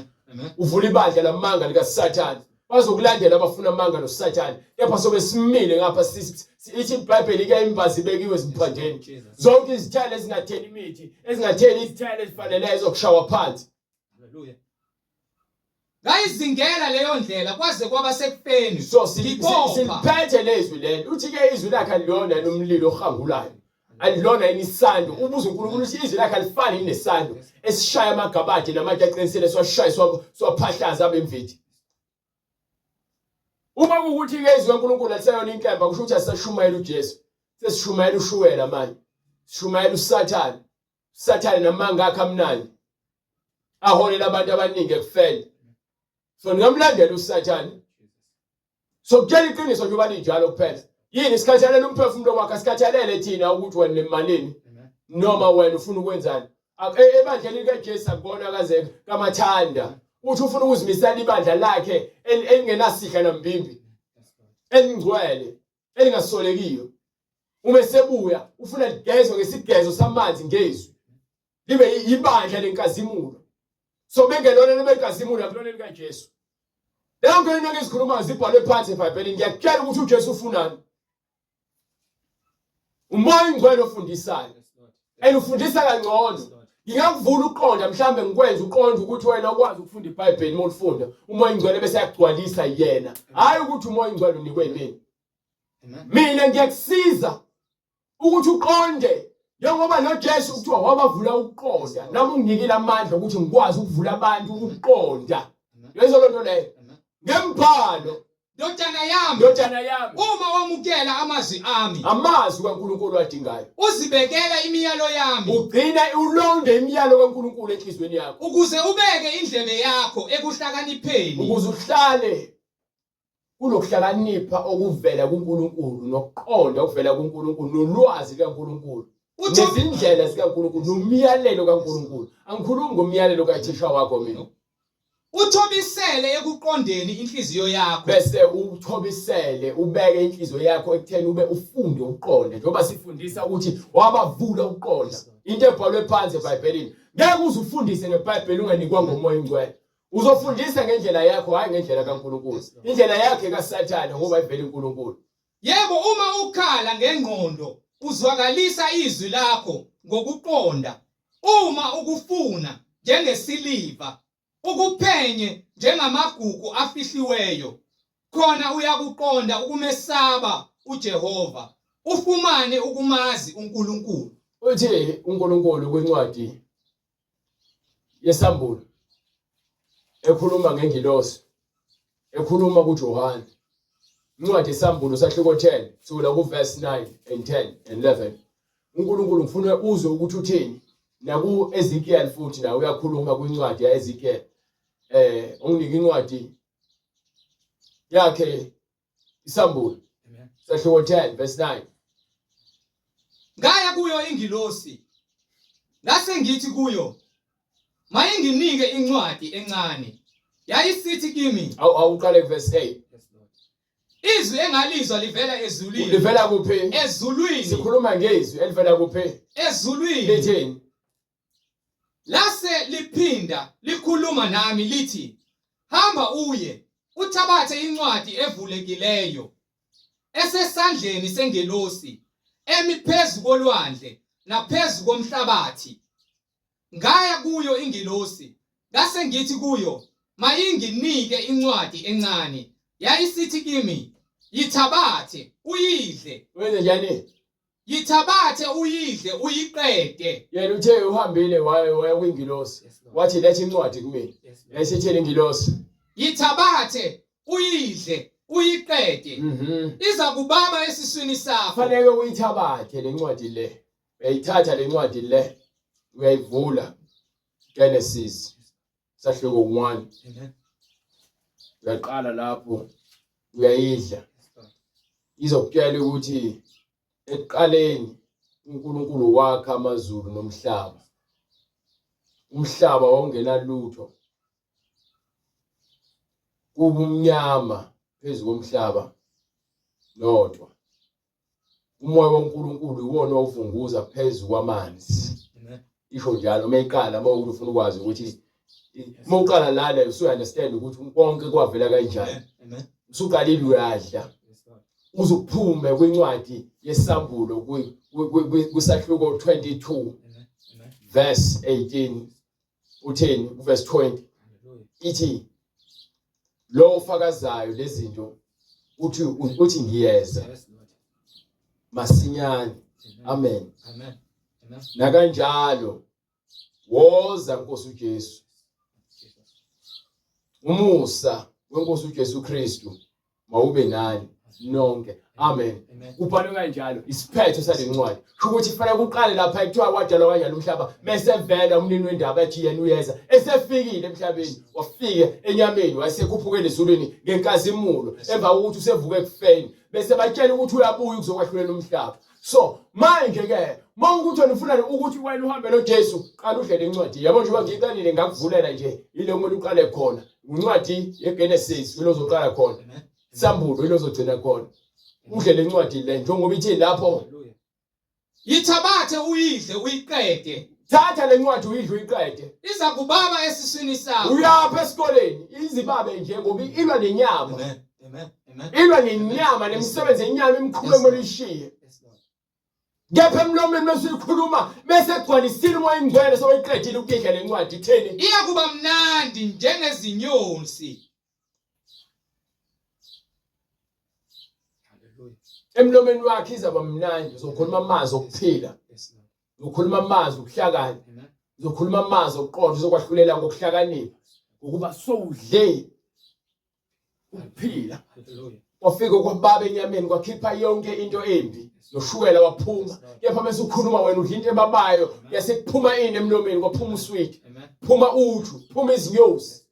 Uvula ibandla lamanga likaSathane. Bazokulandela abafuna amanga noSathane. Kepha sobe simile ngapha ithi iBhayibheli ke imbazi bekiwe eziphandeni. Zonke izithelo ezingatheli imithi, ezingatheli izithelo ezifaneleyo zokushawa phansi. Hallelujah. Ngayizingela leyo ndlela kwaze kwaba sekufeni. So siliphethe lezwi lelo. Uthi ke izwi lakhe alilona nomlilo ohangulayo. Alilona inisando. Ubuza uNkulunkulu ukuthi izwi lakhe alifani inesando esishaya amagabade namatshe aqinisele siwashaya siwaphahlaza abemvithi. Uma kukuthi ke izwi kaNkulunkulu alisayona inkemba kusho ukuthi asisashumayela uJesu. Sesishumayela uShuwela manje. Sishumayela uSathane. uSathane namanga akhe amnandi. Aholela abantu abaningi ekufeni. So ngingamlandela uSathane. So kutshela iqiniso nje ubani njalo kuphela. Yini sikhathalela umphefumulo wakhe asikhathalele thina ukuthi wena nemalini noma wena ufuna ukwenzani. Ebandleni kaJesu akubona kaze kamathanda. Uthi ufuna ukuzimisela ibandla lakhe elingenasihla nambimbi. Elingcwele, elingasolekiyo. Uma esebuya ufuna ligezwe ngesigezo samanzi ngezwi. Libe ibandla lenkazimulo. So bengelona lebenkazimulo akulona likaJesu. Lonke into engizikhuluma zibhalwe phansi eBhayibhelini ngiyakutshela ukuthi uJesu ufunani. Umoya ingcwele ofundisayo. Ufundisa kangcono. Ngingakuvula uqonda mhlambe ngikwenza uqonda ukuthi wena ukwazi ukufunda iBhayibheli uma ulifunda. Umoya ingcwele bese yakugcwalisa yena. Hayi ukuthi umoya ingcwele unikwe yini. Mina ngiyakusiza ukuthi uqonde njengoba noJesu kuthiwa wabavula ukuqonda. Nami unginikile amandla ukuthi ngikwazi ukuvula abantu ukuqonda. lezo lonto leyo ngembhalo ndodana yami ndodana yami uma wamukela amazwi ami amazwi kaNkulunkulu adingayo uzibekela imiyalo yami ugcina ulonde imiyalo kaNkulunkulu enhlizweni yakho ukuze ubeke indlebe yakho ekuhlakanipheni ukuze uhlale kunokuhlakanipha okuvela kuNkulunkulu nokuqonda okuvela kuNkulunkulu nolwazi kaNkulunkulu nezindlela zikaNkulunkulu nomyalelo kaNkulunkulu angikhulumi ngomyalelo kaThisha wakho mina uthobisele ekuqondeni inhliziyo yakho bese uthobisele ubeke inhliziyo yakho ekutheni ube ufunde uqonde njengoba sifundisa ukuthi wabavula uqonda into ebhalwe phansi eBhayibhelini ngeke uzufundise ngeBhayibheli unganikwa ngomoya ingcwele uzofundisa ngendlela yakho hayi ngendlela kaNkulunkulu indlela yakhe kaSathane ngoba ivela uNkulunkulu yebo uma ukhala ngengqondo uzwakalisa izwi lakho ngokuqonda uma ukufuna njengesiliva ukuphenye njengamagugu afihliweyo khona uyakuqonda ukumesaba uJehova ufumane ukumazi uNkulunkulu uthi uNkulunkulu kwincwadi yesambulo ekhuluma ngengilosi ekhuluma kuJohane incwadi yesambulo sahluko 10 sukela kuverse 9 and 10 and 11 uNkulunkulu ngifuna uzwe ukuthi uthini naku Ezekiel futhi nawe uyakhuluma kwincwadi yaEzekiel unginike incwadi yakhe isambulo sahluko 10 verse 9 ngaya kuyo ingilosi ngase ngithi kuyo mayinginike incwadi encane yayisithi kimi awuqale kuverse 8 izwi engalizwa livela ezulwini livela kuphi ezulwini sikhuluma ngezwi elivela kuphi ezulwini lithini lase liphinda likhuluma nami lithi hamba uye uthabathe incwadi evulekileyo esesandleni sengelosi emiphezu kolwandle naphezu komhlabathi ngaya kuyo ingelosi ngase ngithi kuyo mayinginike incwadi encane yayisithi kimi yithabathe uyidle wenze njani yithabathe uyidle uyiqede yena uthe uhambile waya kwingilosi wathi letha incwadi kumina yayisithele ingilosi yithabathe uyidle uyiqede iza kubaba esiswini sakho fanele uyithabathe lencwadi le uyayithatha lencwadi le uyayivula Genesis sahluko 1 uyaqala lapho uyayidla izokutshela ukuthi ekuqaleni uNkulunkulu wakha amazulu nomhlaba umhlaba wawungenalutho kubumnyama phezu komhlaba nodwa umoya woNkulunkulu iwona ovunguza phezu kwamanzi isho njalo mayiqala mawukuthi ufuna ukwazi ukuthi mawuqala lana usu understand ukuthi konke kwavela kanjani usuqalile uyadla uzuphume kwincwadi yesambulo kusahluko 22 verse 18 utheni verse 20 ithi lo ufakazayo lezinto uthi ngiyeza masinyane amen na kanjalo woza Nkosi uJesu umusa weNkosi uJesu Kristu mawube nani nonke amen ubhalwe kanjalo isiphetho salencwadi ukuthi kufanele kuqale lapha ekuthiwa wadalwa kanjalo umhlaba mesevela umnini wendaba ethi yena uyeza esefikile emhlabeni wafika enyameni wayesekhuphukela ezulwini ngenkazimulo emva kokuthi usevuke ekufeni bese batshela ukuthi uyabuya ukuzokwahlulela umhlaba so manje ke mawukuthi wena ufuna ukuthi wena uhambe noJesu qala udlele incwadi yabo njengoba ngiqalile ngakuvulela nje ile ngomuntu uqale khona incwadi yeGenesis ilozoqala khona isambulo ilozogcina khona udlele incwadi le njengoba ithi lapho yithabathe uyidle uyiqede thatha lencwadi uyidle uyiqede iza kubaba esiswini sakho uyapha esikoleni izibabe nje ngoba ilwa nenyama ilwa nenyama nemisebenzi yenyama imkhulu emele ishiye kepha emlomeni mesikhuluma bese gcwalisile umoya ingcwele soyiqedile ukudla lencwadi itheni iyakuba mnandi njengezinyonsi emlomeni wakhe izaba mnandi uzokhuluma amazwi okuphila uzokhuluma amazwi okuhlakana uzokhuluma amazwi okuqonda uzokwahlulela ngokuhlakanipha ukuba sowudle ukuphila. Hallelujah. Wafika kwababa enyameni kwakhipha yonke into embi noshukela waphuma. Kepha bese ukhuluma wena udla into ebabayo yase kuphuma ini emlomeni kwaphuma usweet. Amen. Phuma uthu, phuma izinyosi.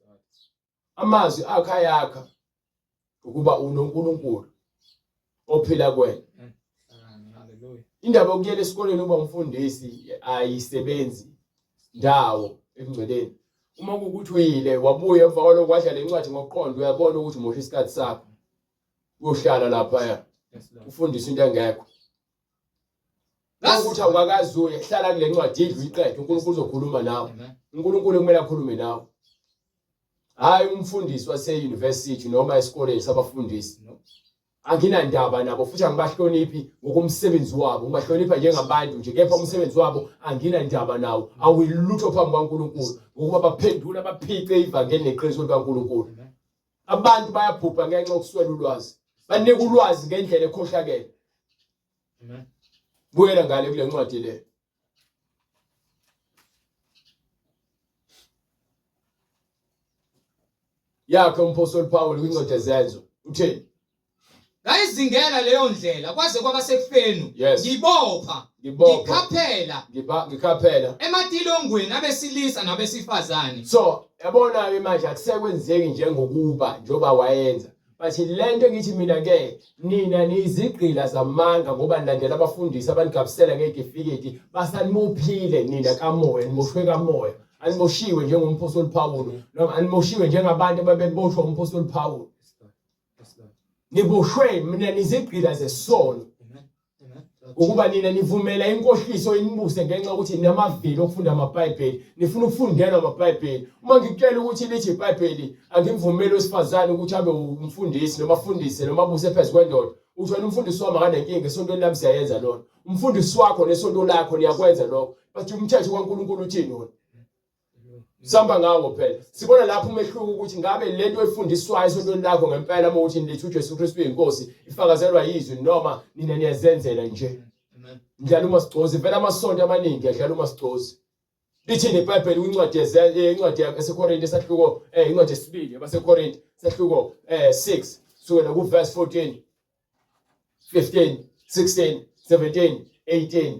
Amazwi akha yakha ukuba unoNkulunkulu ophila kwena. Hallelujah. Indaba yokuyela esikoleni uba umfundisi ayisebenzi ndawo ekungceleni. Uma kukuthi uyile wabuya emva kwalokho wadla lencwadi ngokuqonda uyabona ukuthi umosha isikhathi sakho. Uyohlala lapha Yes, Lord. ufundisa into engekho. Ukuthi awukakazi uye hlala kule ncwadi idlu iqede uNkulunkulu uzokhuluma nawe. Amen. uNkulunkulu kumele akhulume nawe. Hayi umfundisi wase university noma esikoleni sabafundisi. No. Anginandaba nabo futhi angibahloniphi ngokumsebenzi wabo. Ngibahlonipha njengabantu nje kepha umsebenzi wabo anginandaba nawo. Awuyilutho phambi kwaNkulunkulu ngokuba baphendula baphice ivangeli neqiniso likaNkulunkulu. Amen. Abantu bayabhubha ngenxa yokuswela ulwazi. Banika ulwazi ngendlela ekhohlakele. Amen. Buyela ngale kule ncwadi le. Yakhe umpostoli Paul kwincwadi ezenzo utheni? Ngayizingela leyo ndlela kwaze kwaba sekufeni. Yes. Ngibopha. Ngibopha. Ngikhaphela Ngikhaphela. ematilongweni abesilisa nabesifazane. So yabona ke manje akusekwenzeki njengokuba njoba wayenza. Bathi lento ngithi mina ke nina nizigqila zamanga ngoba nilandela abafundisi abanigabisela ngegifiketi basanimuphile nina kamoya nimoshwe kamoya. Animoshiwe njengompostoli Paul noma animoshiwe njengabantu ababeboshwa umpostoli Paul. Yes, Lord. Niboshwe mina nizigqila zesono. Amen. Amen. Ukuba nina nivumela inkohliso inibuse ngenxa ukuthi ninamavili okufunda amaBhayibheli nifuna ukufundela amaBhayibheli. Uma ngikutshela ukuthi lithi iBhayibheli angimvumeli wesifazane ukuthi abe umfundisi noma afundise noma abuse phezulu kwendoda. Uthi wena umfundisi wami akanenkinga esontweni lami siyayenza lona. Umfundisi wakho nesonto lakho niyakwenza lokho. Bathi umthetho kaNkulunkulu uthini wona? Samba ngawo phela. Sibona lapho umehluko ukuthi ngabe lento efundiswayo esontweni lakho ngempela uma uthi lithi uJesu Kristu uyinkosi ifakazelwa yizwi noma nina niyazenzela nje. Amen. Ngiyala uMasigcozi vele amasonto amaningi yadlala uMasigcozi. Lithi iBhayibheli kwincwadi incwadi yaseKorinte sahluko incwadi yesibili yabaseKorinte sahluko 6 sukela kuverse 14 15 16 17 18.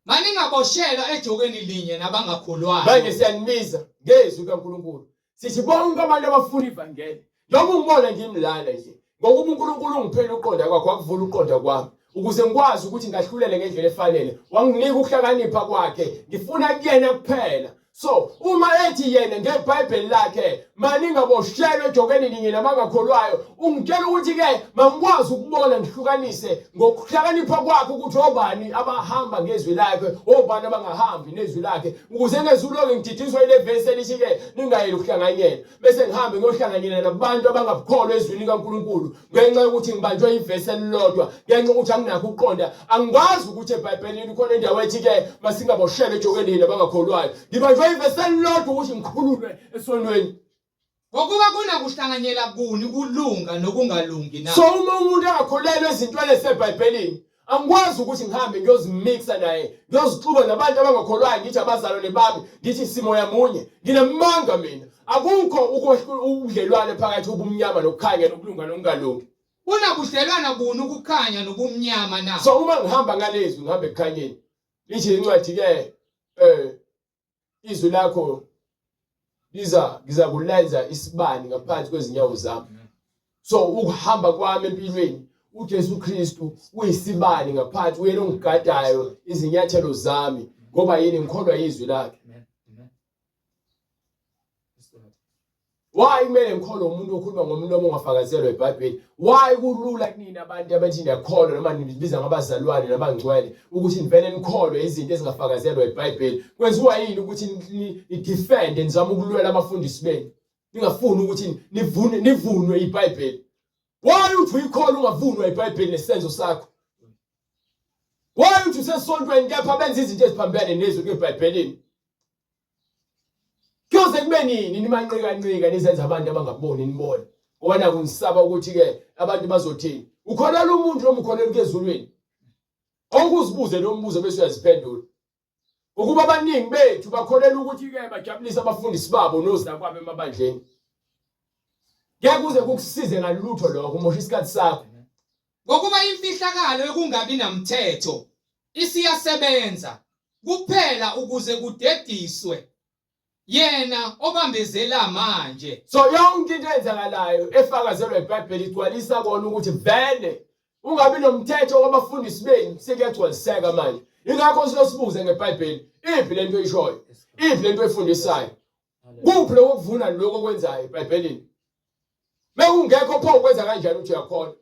Maningaboshelwa ejokeni linye nabangakholwayo. Manje siyanimiza ngezwi kaNkulunkulu. Sithi bonke abantu abafuna ivangeli. Noma umbona ngimlala nje. Ngokuba uNkulunkulu ungiphela uqonda kwakho wakuvula uqonda kwami. Ukuze ngikwazi ukuthi ngahlulele ngendlela efanele. Wanginika ukuhlakanipha kwakhe. Ngifuna kuyena kuphela. So uma ethi yena ngeBhayibheli lakhe maningaboshelwe ejokeni linye nabangakholwayo ungitshela ukuthi ke mangikwazi ukubona ngihlukanise ngokuhlakanipha kwakhe ukuthi obani abahamba ngezwi lakhe obani abangahambi nezwi lakhe ukuze ngezuloke ngididiswa ile verse elithi ke ningayeli ukuhlanganyela bese ngihambe ngohlanganyela nabantu abangakholwa ezwini kaNkulunkulu ngenxa yokuthi ngibanjwe iverse elilodwa ngenxa ukuthi anginakho ukuqonda angikwazi ukuthi eBhayibhelini khona indawo ethi ke masingaboshelwe ejokeni nabangakholwayo ngibanjwe iverse elilodwa ukuthi ngikhululwe esonweni. Ngokuba kunakuhlanganyela kuni kulunga nokungalungi na. So uma umuntu angakholelwa ezintweni eseBhayibhelini angikwazi ukuthi ngihambe ngiyozimixa naye ngiyozixuba nabantu abangakholwayo ngithi abazalwane bami ngithi simo yamunye nginamanga mina akukho ubudlelwane phakathi ubumnyama nokukhanya nokulunga nokungalungi. Kunabudlelwana kuni ukukhanya nobumnyama na. So uma ngihamba ngalezwi ngihamba ekukhanyeni lithi incwadi ke izwi lakho ngizakulenza isibani ngaphansi kwezinyawo zami. So ukuhamba kwami empilweni uJesu Kristu uyisibani ngaphansi uyena ongigadayo izinyathelo zami ngoba yini ngikholwa izwi lakhe. Why kumele ngikholwe umuntu okhuluma ngomlomo ongafakazelwa eBhayibheli? Why kulula kunina abantu abathi ngiyakholwa noma nibiza ngabazalwane nabangcwele ukuthi nivele nikholwe izinto ezingafakazelwa eBhayibheli? Kwenziwa yini ukuthi ni-defend nizama ukulwela abafundisi benu? Ningafuni ukuthi nivunwe iBhayibheli. Why uthi uyikholwa ungavunwa iBhayibheli nesenzo sakho? Why uthi usesontweni kepha benza izinto eziphambene nezwi eBhayibhelini? Kuyoze kube nini nimanqika nizenza abantu abangaboni nibone ngoba naku ngisaba ukuthi ke abantu bazothini ukholelwa umuntu noma ukholelwa kezulwini awukuzibuze lo mbuzo bese uyaziphendula ukuba abaningi bethu bakholela ukuthi ke bajabulisa abafundisi babo nozakwabo emabandleni. Ngeke kuze kukusize ngalutho lokho umosha isikhathi sakho. Ngokuba imfihlakalo yokungabi namthetho isiyasebenza kuphela ukuze kudediswe yena obambezela manje. So yonke into eyenzakalayo efakazelwe eBhayibheli igcwalisa kona ukuthi vele ungabi nomthetho wabafundisi benu sekuyagcwaliseka manje. Ingakho silosibuze ngeBhayibheli, iphi lento eyishoyo? Iphi lento efundisayo? Kuphi lokho kuvuna lokho okwenzayo eBhayibhelini? Mekungekho pho ukwenza kanjani uthi uyakhona?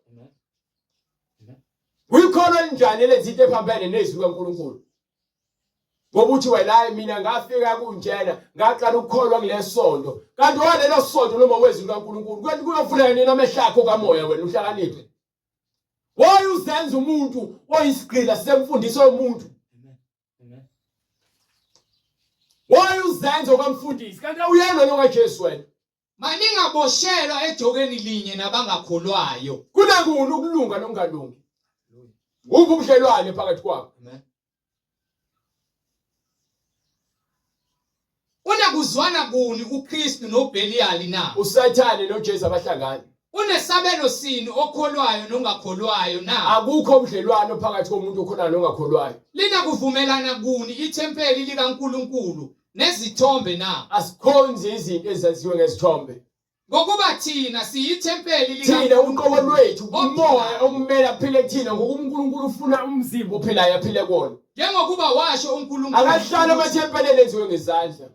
Uyikholwa njani lezi zinto ephambene nezwi kaNkulunkulu? Ngoba uthi wena hayi mina ngafika kunjena ngaqala ukukholwa kulesonto. Kanti walelo sonto noma wezwi kaNkulunkulu kanti kuyofuna nini amehlakho kamoya wena uhlakaniphe? Why uzenza umuntu oyisigqila semfundiso yomuntu? Why uzenza okamfundisi kanti uyena nokaJesu wena? Maningaboshelwa ejokeni linye nabangakholwayo. Kunakuni ukulunga nokungalungi? Uphi ubudlelwane phakathi kwabo? Unakuzwana kuni uKristu noBeliali na? uSathane noJesu abahlangana. Unesabelo sini okholwayo nongakholwayo na? Akukho ubudlelwane phakathi komuntu okhona nongakholwayo. Lina kuvumelana kuni ithempeli likaNkulunkulu nezithombe na? Asikhonzi izinto ezaziwe ngezithombe. Ngokuba thina siyithempeli Thina uqobo lwethu umoya okumele aphile kuthina ngoba uNkulunkulu ufuna umzimba ophilayo aphile kuona. Njengokuba washo uNkulunkulu, Akahlala amathempeli enziwe ngezandla.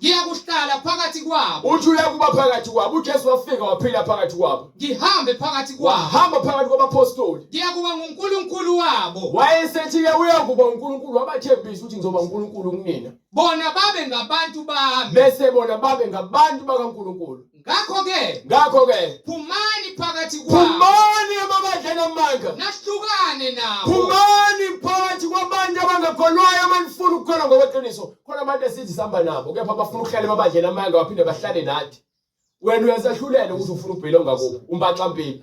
Ngiyakuhlala phakathi kwabo. Uthi uyakuba phakathi kwabo. UJesu wafika waphila phakathi kwabo. Ngihambe phakathi kwabo. Wahamba phakathi kwabapostoli. Ngiyakuba nguNkulunkulu wabo. Wayesethi ke uyakuba uNkulunkulu wabathembisa ukuthi ngizoba uNkulunkulu kunina. Bona babe ngabantu bami. Bese bona babe ngabantu bakaNkulunkulu. Ngakho-ke phumani phakathi kwabo. Phumani emabandleni amanga. Nahlukane nabo. Phumani phakathi kwabantu abangakholwayo amanifuna ukukholwa ngokweqiniso. Khona abantu esithi sihamba nabo kepha bafuna ukuhlala emabandleni amanga baphinde bahlale nathi. Wena uyazahlulela ukuthi ufuna ukubhilonga kuphi. Umbaxa mpilo.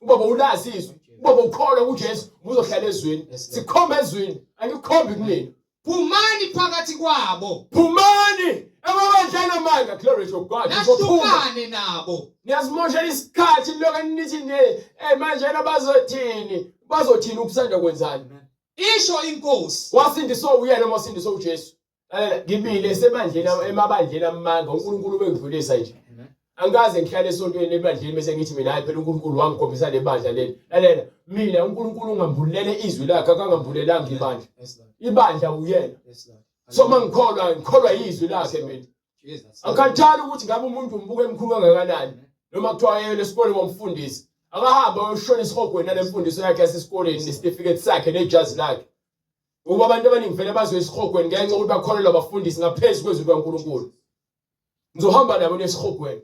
Ubaba ulazi izwi. Ubaba ukholwa kuJesu uzohlala ezweni. Sikhomba ezweni. Angikukhombi kunina. Phumani phakathi kwabo. Phumani emabandleni amanga. Glory to God. Nahlukane nabo. Niyazimoshela isikhathi lokho nithi manje bazothini? Bazothini ukusanda kwenzani? Isho inkosi. Wasindiswa uyena noma wasindiswa uJesu? Ngibile semandleni emabandleni amanga uNkulunkulu bengidlulisa nje. Angaze ngihlale esontweni ebandleni bese ngithi mina hayi phela uNkulunkulu wangikhombisa lebandla leli. Lalela mina uNkulunkulu ungambulele izwi lakhe akangambulelanga ibandla. Ibandla uyena. So ngikholwa izwi lakhe mina. Akhathali ukuthi ngabe umuntu umbuke emkhulu kangakanani noma kuthiwa yena esikoleni womfundisi. Akahamba ayoshona isihogweni nalemfundiso yakhe yasesikoleni nesitifiketi sakhe nejazi lakhe. Ukuba abantu abaningi vele bazwe isihogweni ngenxa ukuthi bakholelwa abafundisi ngaphezulu kwezwi likaNkulunkulu. Ngizohamba nabo nesihogweni.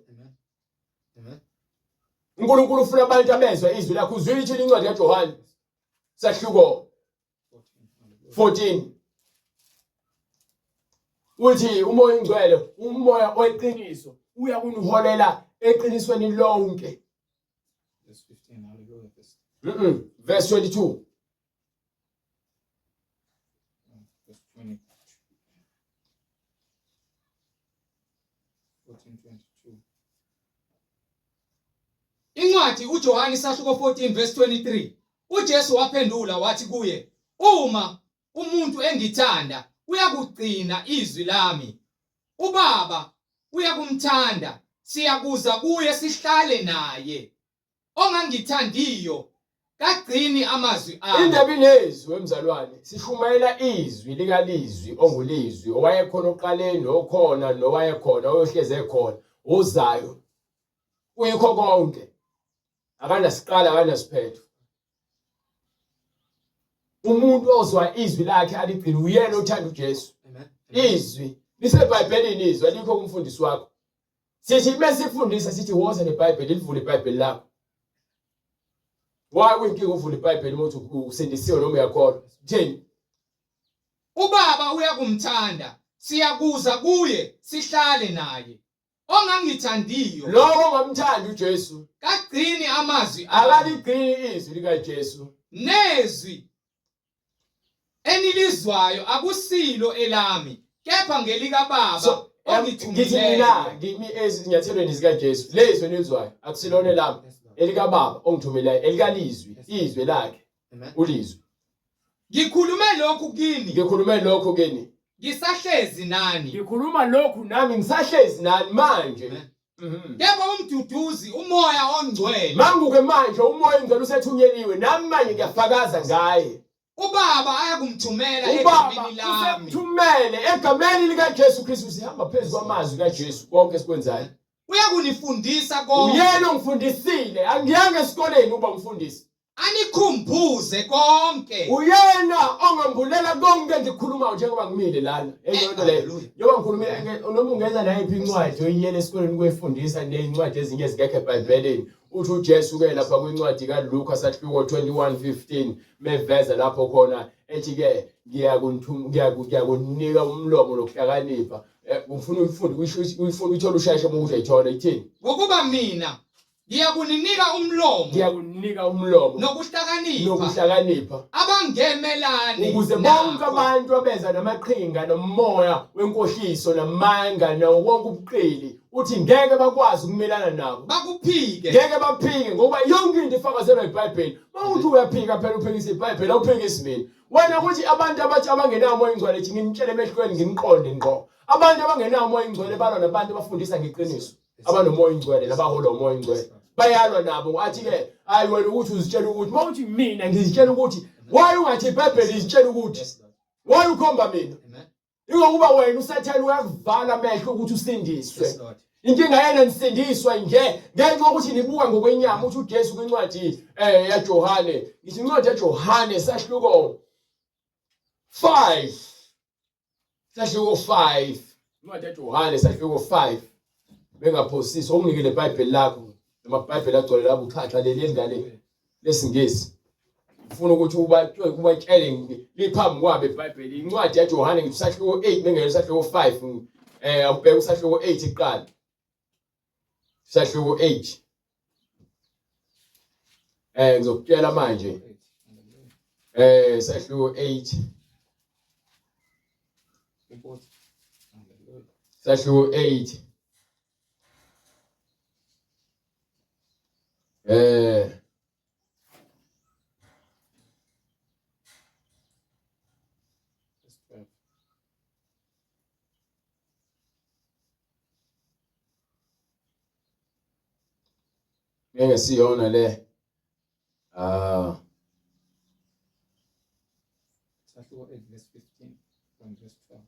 uNkulunkulu ufuna abantu abezwe izwi lakhe. Uzwile ithini incwadi kaJohane sahluko 14 uthi umoya ingcwele umoya oyiqiniso uya kuniholela eqinisweni lonke. Verse 22. Incwadi uJohane isahluko 14 verse 23. uJesu waphendula wathi kuye, uma umuntu engithanda uyakugcina izwi lami. UBaba uyakumthanda, siyakuza kuye sihlale naye. Ongangithandiyo kagcini amazwi ami. Indaba inezwi wemzalwane sishumayela izwi likalizwi ongulizwi owayekhona oqaleni okhona nowayekhona oyohleze khona ozayo uyikho konke akanasiqala akanasiphetho. Umuntu ozwa izwi lakhe aligcina uyena othanda uJesu. Izwi liseBhayibhelini, izwi alikho kumfundisi wakho. Sithi mesifundisa sithi woza neBhayibheli, livule iBhayibheli lakho. Why uyinkinga uvula iBhayibheli umuntu usindisiwe noma uyakholwa? Thini? UBaba uyakumthanda, siyakuza kuye sihlale naye. Ongangithandiyo Lokho ngamthanda uJesu kagcini amazwi akaligcini izwi likaJesu. Nezwi enilizwayo akusilo elami kepha ngelika Baba So ngithi mina ngimi ezinyathelweni zika Jesu lezwe nilizwayo akusilona lami elika Baba ongithumelayo elikalizwi izwe lakhe ulizwe ngikhulume lokhu kini ngisahlezi nani ngikhuluma lokhu nami ngisahlezi nani manje kepha umduduzi umoya ongcwele manguke manje umoya ongcwele usethunyeliwe nami manje ngiyafakaza ngaye uBaba ayakumthumela egameni lami uthumele egameni lika Jesu Kristu sihamba phezulu kwamazwi kaJesu konke esikwenzayo uyakunifundisa konke uyena ongifundisile angiyanga esikoleni uba ngifundisi anikhumbuze konke uyena ongambulela konke ngikhuluma njengoba ngimile lana eyonto leyo njengoba ngikhulumile noma ungeza nayiphi incwadi oyiyele esikoleni kuyefundisa nezincwadi ezinye ezingekho eBhayibhelini uthi uJesu ke lapha kwincwadi kaLuka sahloko 21:15 meveza lapho khona ethi ke ngiyakunika umlomo lokuhlakanipha ufuna uyifunda uthola ushayisha uma uzayithola ithini ngokuba mina ngiyakunika umlomo nokuhlakanipha abangemelani ukuze bonke abantu abeza namaqhinga nomoya wenkohliso namanga nawonke ubuqili uthi ngeke bakwazi ukumelana nabo bakuphike ngeke baphike ngoba yonke into ifakazelwa eBhayibhelini mawuthi uyaphika phela uphikisa iBhayibheli awuphikisi mina wena kuthi abantu abathi abangenawo umoya ongcwele ethi ngimtshele emehlweni ngimqonde ngqo abantu abangenawo umoya ongcwele balwa nabantu abafundisa ngeqiniso abanomoya ongcwele nabahola umoya ongcwele bayalwa nabo athi ke hayi wena ukuthi uzitshela ukuthi mawuthi mina ngizitshela ukuthi why ungathi iBhayibheli izitshela ukuthi why ukhomba mina ingokuba wena usathela uyakuvala amehlo ukuthi usindiswe inkinga yena nisindiswa ngenxa yokuthi nibuka ngokwenyama uthi uJesu kwincwadi yaJohane ngithi incwadi yaJohane sahloko 5 incwadi yaJohane sahloko 5 bengaphosisi onginikele iBhayibheli lakho amaBhayibheli agcwele labo uxhaxha leli engane lesingisi ufuna ukuthi ubatshele liphambi kwabe iBhayibheli incwadi yaJohane ngithi sahloko 8 bengele sahloko 5 awubheka usahloko 8 iqala sahloko 8 ngizokutshela manje sahloko 8 sahloko 8 ngeke siyona le sahloko 8 verse 15 from verse 12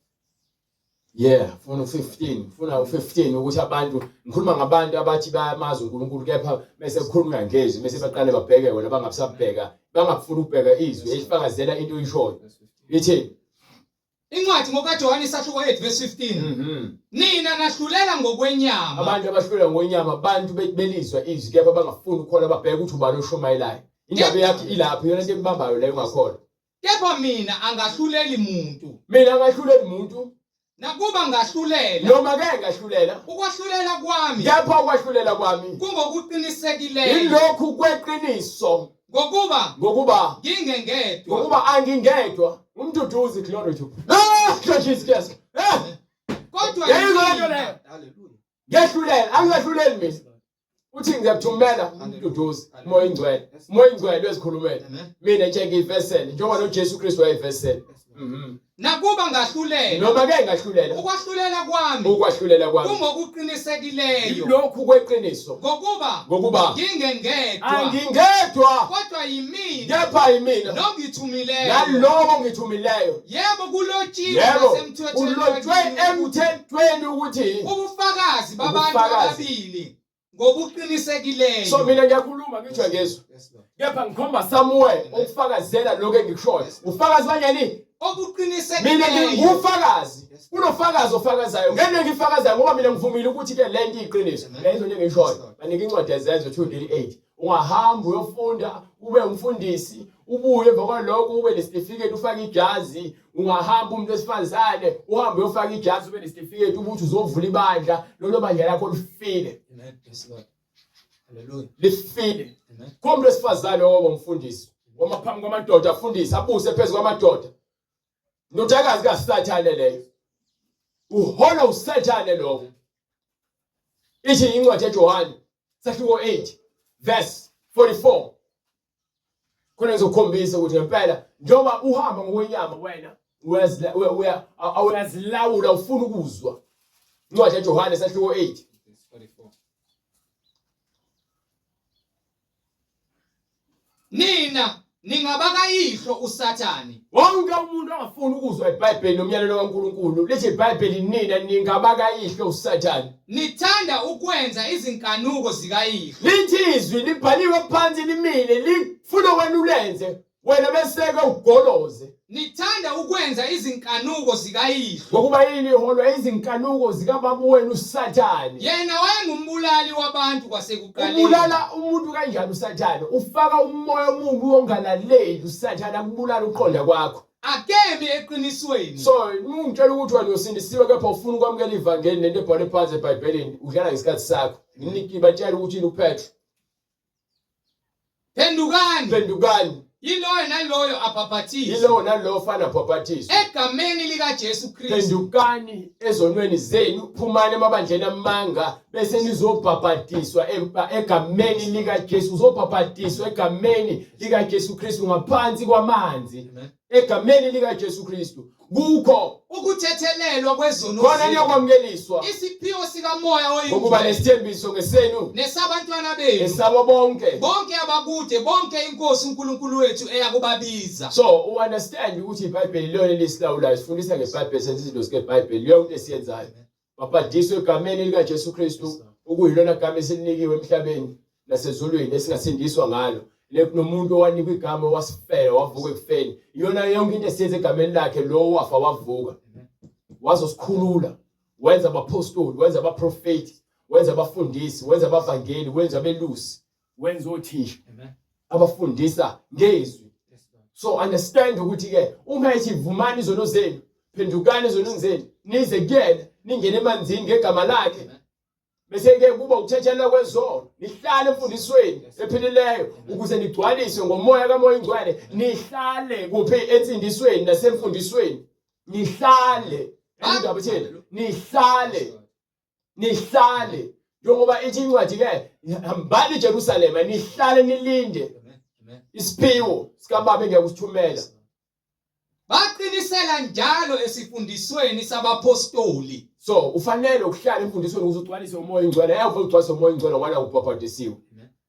funa u15 ukuthi abantu ngikhuluma ngabantu abathi bayamazi uNkulunkulu kepha bese kukhuluma ngezwi bese baqale babheke wena bangabusabheka bangafuna ukubheka izwi elifakazela into oyishoyo lithi incwadi ngokaJohane sahloko 8 verse 15 nina nahlulela ngokwenyama abantu abahlulela ngokwenyama abantu belizwa izwi kepha bangafuni ukukholwa ababheke ukuthi ubani oshumayelayo indaba yakhe ilapho yona into embambayo leyo ungakholwa kepha mina angahluleli muntu nakuba ngahlulela noma ke ngahlulela ukwahlulela kwami kepha ukwahlulela kwami kungokuqinisekileyo ilokhu kweqiniso ngokuba ngingengedwa ngokuba angingedwa umduduzi glory to Jesus kodwa haleluya ngehlulela angihluleli mina uthi ngiyakuthumela umduduzi moya ingcwele ezikhulumela mina nje ngivesele njengoba noJesu Kristu wayevesele nakuba ngahlulela noma ke ngahlulela ukwahlulela kwami kungokuqinisekileyo lokhu kweqiniso ngokuba ngingengedwa kodwa yimina kepha yimina nongithumileyo nalowo ngithumileyo yebo kulotshiwe emthethweni ukuthi ubufakazi babantu ababili ngobuqinisekileyo so mina ngiyakhuluma ngitshwe ngezwe kepha ngikhomba Samuel ukufakazela lokho engikushona ufakazi banyeni obuqinisekileyo mina ngufakazi unofakazi ofakazayo ngene ngifakazayo ngoba mina ngivumile ukuthi ke le nto iqiniso lezo nto engishoyo banika incwadi ezenzo 2:38 ungahamba uyofunda ube umfundisi ubuye emva kwalokho ube nesitifiketi ufake ijazi ungahamba umuntu wesifazane uhambe uyofaka ijazi ube nesitifiketi ukuthi uzovula ibandla lolo bandla lakho lifile haleluya lifile komuntu wesifazane ngoba umfundisi wamaphambi kwamadoda afundisa abuse phezulu kwamadoda ndodakazi kaSathane leyo uhola uSathane lo. Ithi incwadi yaJohane sahluko 8 verse 44 khona ngizokhombisa ukuthi ngempela njengoba uhamba ngokwenyama wena uyazilawula ufuna ukuzwa. Incwadi yaJohane sahluko 8 nina ningabakayihlo uSathane. Wonke umuntu angafuni ukuzwa iBhayibheli nomyalelo kaNkulunkulu lithi iBhayibheli nina ningabakayihlo uSathane. Nithanda ukwenza izinkanuko zikayihlo. Lithi izwi libhaliwe phansi limile lifuna wena ulenze wena beseke ugoloze. Nithanda ukwenza izinkanuko zikayihlo. Ngokuba yini iholwa izinkanuko zikababa wenu uSathane. Yena wayengumbulali wabantu kwasekuqaleni. Ubulala umuntu kanjani uSathane? Ufaka umoya omubi ongalaleli uSathane akubulala uqonda kwakho. Akemi eqinisweni. So ungitshela ukuthi wena uyosindisiwe kepha ufuna ukwamukela ivangeli nento ebhalwe phansi eBhayibhelini udlala ngesikhathi sakho. Ngibatshela ukuthi yini uphethe. Phendukani. Yiloyo naloyo abhaphathizwe. Yiloyo naloyo ofana abhaphathizwe. Egameni likaJesu Kristu. Phendukani ezonweni zenu, phumani emabandleni amanga bese nizobhaphathiswa egameni likaJesu. Uzobhaphathiswa egameni likaJesu Kristu ngaphansi kwamanzi. Egameni likaJesu Kristu kukho ukuthethelelwa kwezono khona niyokwamukeliswa isiphiwo sikamoya oyingcwele ngokuba lesithembiso ngesenu nesabantwana benu nesabo bonke abakude bonke inkosi uNkulunkulu wethu eyakubabiza. So understand ukuthi iBhayibheli lona lisilawulayo sifundisa ngeBhayibheli senze izinto zikeBhayibheli yonke esiyenzayo. Baphathiswe egameni likaJesu Kristu okuyilona gama esilinikiwe emhlabeni nasezulwini esingasindiswa ngalo. Nomuntu owanikwa igama wasifela wavuka ekufeni iyona yonke into esiyenze egameni lakhe lo wafa wavuka wazosikhulula wenza abapostoli wenza abaprofeti wenza abafundisi wenza abavangeli wenza abelusi wenza othisha abafundisa ngezwi. So understand ukuthi ke uma ethi vumani izono zenu phendukani izono zenu nize kuyena ningene emanzini ngegama lakhe bese ke kuba ukuthethelwa kwezono nihlale emfundisweni ephilileyo ukuze nigcwaliswe ngomoya kaMoya Oyingcwele. Nihlale kuphi ensindisweni nasemfundisweni nihlale indaba etheni nihlale njengoba ithi incwadi ke hambani eJerusalema nihlale nilinde isiphiwo sikaBaba engiyakusithumela. Baqinisela njalo esifundisweni sabapostoli. So ufanele ukuhlala emfundisweni ukuze ugcwalise uMoya Oyingcwele. Ayikho ugcwalisa uMoya Oyingcwele ngoba ubhaphathisiwe.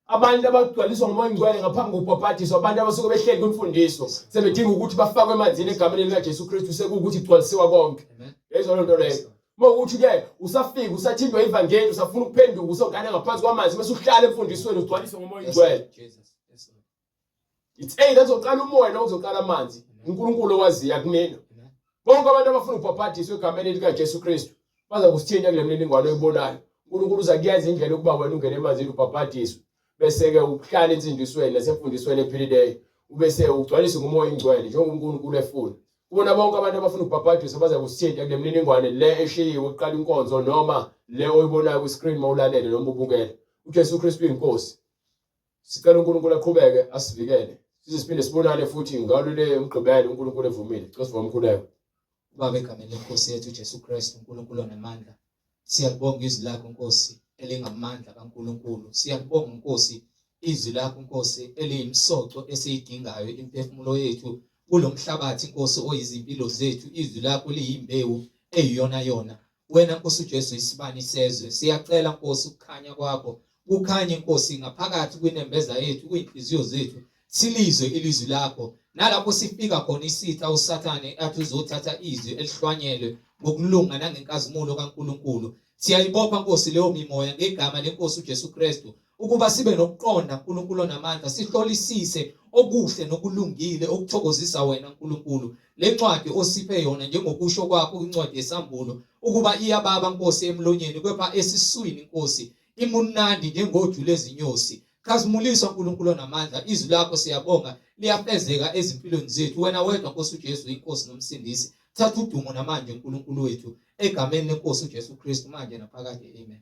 Abantu abagcwaliswa ngoMoya Oyingcwele ngaphambi kokubhaphathiswa abantu abasuke behleli kwimfundiso sebedinga ukuthi bafakwe emanzini egameni likaJesu Kristu sekukuthi igcwalisiwa konke. Yezona nto leyo. Mawukuthi ke usafika usathindwa ivangeli usafuna ukuphenduka usongana ngaphansi kwamanzi bese uhlala emfundisweni ugcwalise ngoMoya Oyingcwele. It's either uzoqala umoya noma uzoqala amanzi. uNkulunkulu owaziya kumina. Bonke abantu abafuna ukubhaphathiswa egameni likaJesu Kristu baza kusithinta kule mniningwane oyibonayo. uNkulunkulu uzakuyazi indlela ukuba wena ungene emanzini ubhaphathiswe bese ke uhlala ensindisweni nasemfundisweni ephilileyo ubese ugcwaliswe ngoMoya Oyingcwele njengoba uNkulunkulu efuna. Kubona bonke abantu abafuna ukubhaphathiswa baza kusithinta kule mniningwane le eshiyiwe ukuqala inkonzo noma le oyibonayo ku-screen mawulalele noma ubukele. uJesu Kristu inkosi. Sicela uNkulunkulu aqhubeke asivikele. Siphinde sibonane futhi ngalo le umgqibelo uNkulunkulu evumile. Sivuma umkhuleko. Baba egameni lenkosi yethu uJesu Kristu uNkulunkulu onamandla. Siyabonga izwi lakho Nkosi elingamandla kaNkulunkulu. Siyabonga Nkosi izwi lakho Nkosi eliyimsoco esiyidingayo imphefumulo yethu kulomhlabathi Nkosi oyizimpilo zethu. Izwi lakho liyimbewu eyiyona yona. Wena Nkosi uJesu isibani sezwe. Siyacela Nkosi ukukhanya kwakho. Kukhanye Nkosi ngaphakathi kwinembeza yethu kwinhliziyo zethu. Silizwe ilizwi lakho nalapho sifika khona isitha uSathane athi uzothatha izwi elihlwanyelwe ngokulunga nangenkazimulo kaNkulunkulu. Siyayibopha Nkosi leyo mimoya ngegama lenkosi uJesu Kristu ukuba sibe nokuqonda uNkulunkulu onamandla sihlolisise okuhle nokulungile okuthokozisa wena Nkulunkulu. Le ncwadi osiphe yona njengokusho kwakho incwadi yesambulo ukuba iyababa Nkosi emlonyeni kepha esiswini Nkosi imunandi njengoju lezinyosi. Khazimuliswa uNkulunkulu onamandla izwi lakho siyabonga liyafezeka ezimpilweni zethu. Wena wedwa Nkosi uJesu inkosi nomsindisi. Thatha udumo namanje uNkulunkulu wethu egameni lenkosi uJesu Kristu manje naphakade. Amen.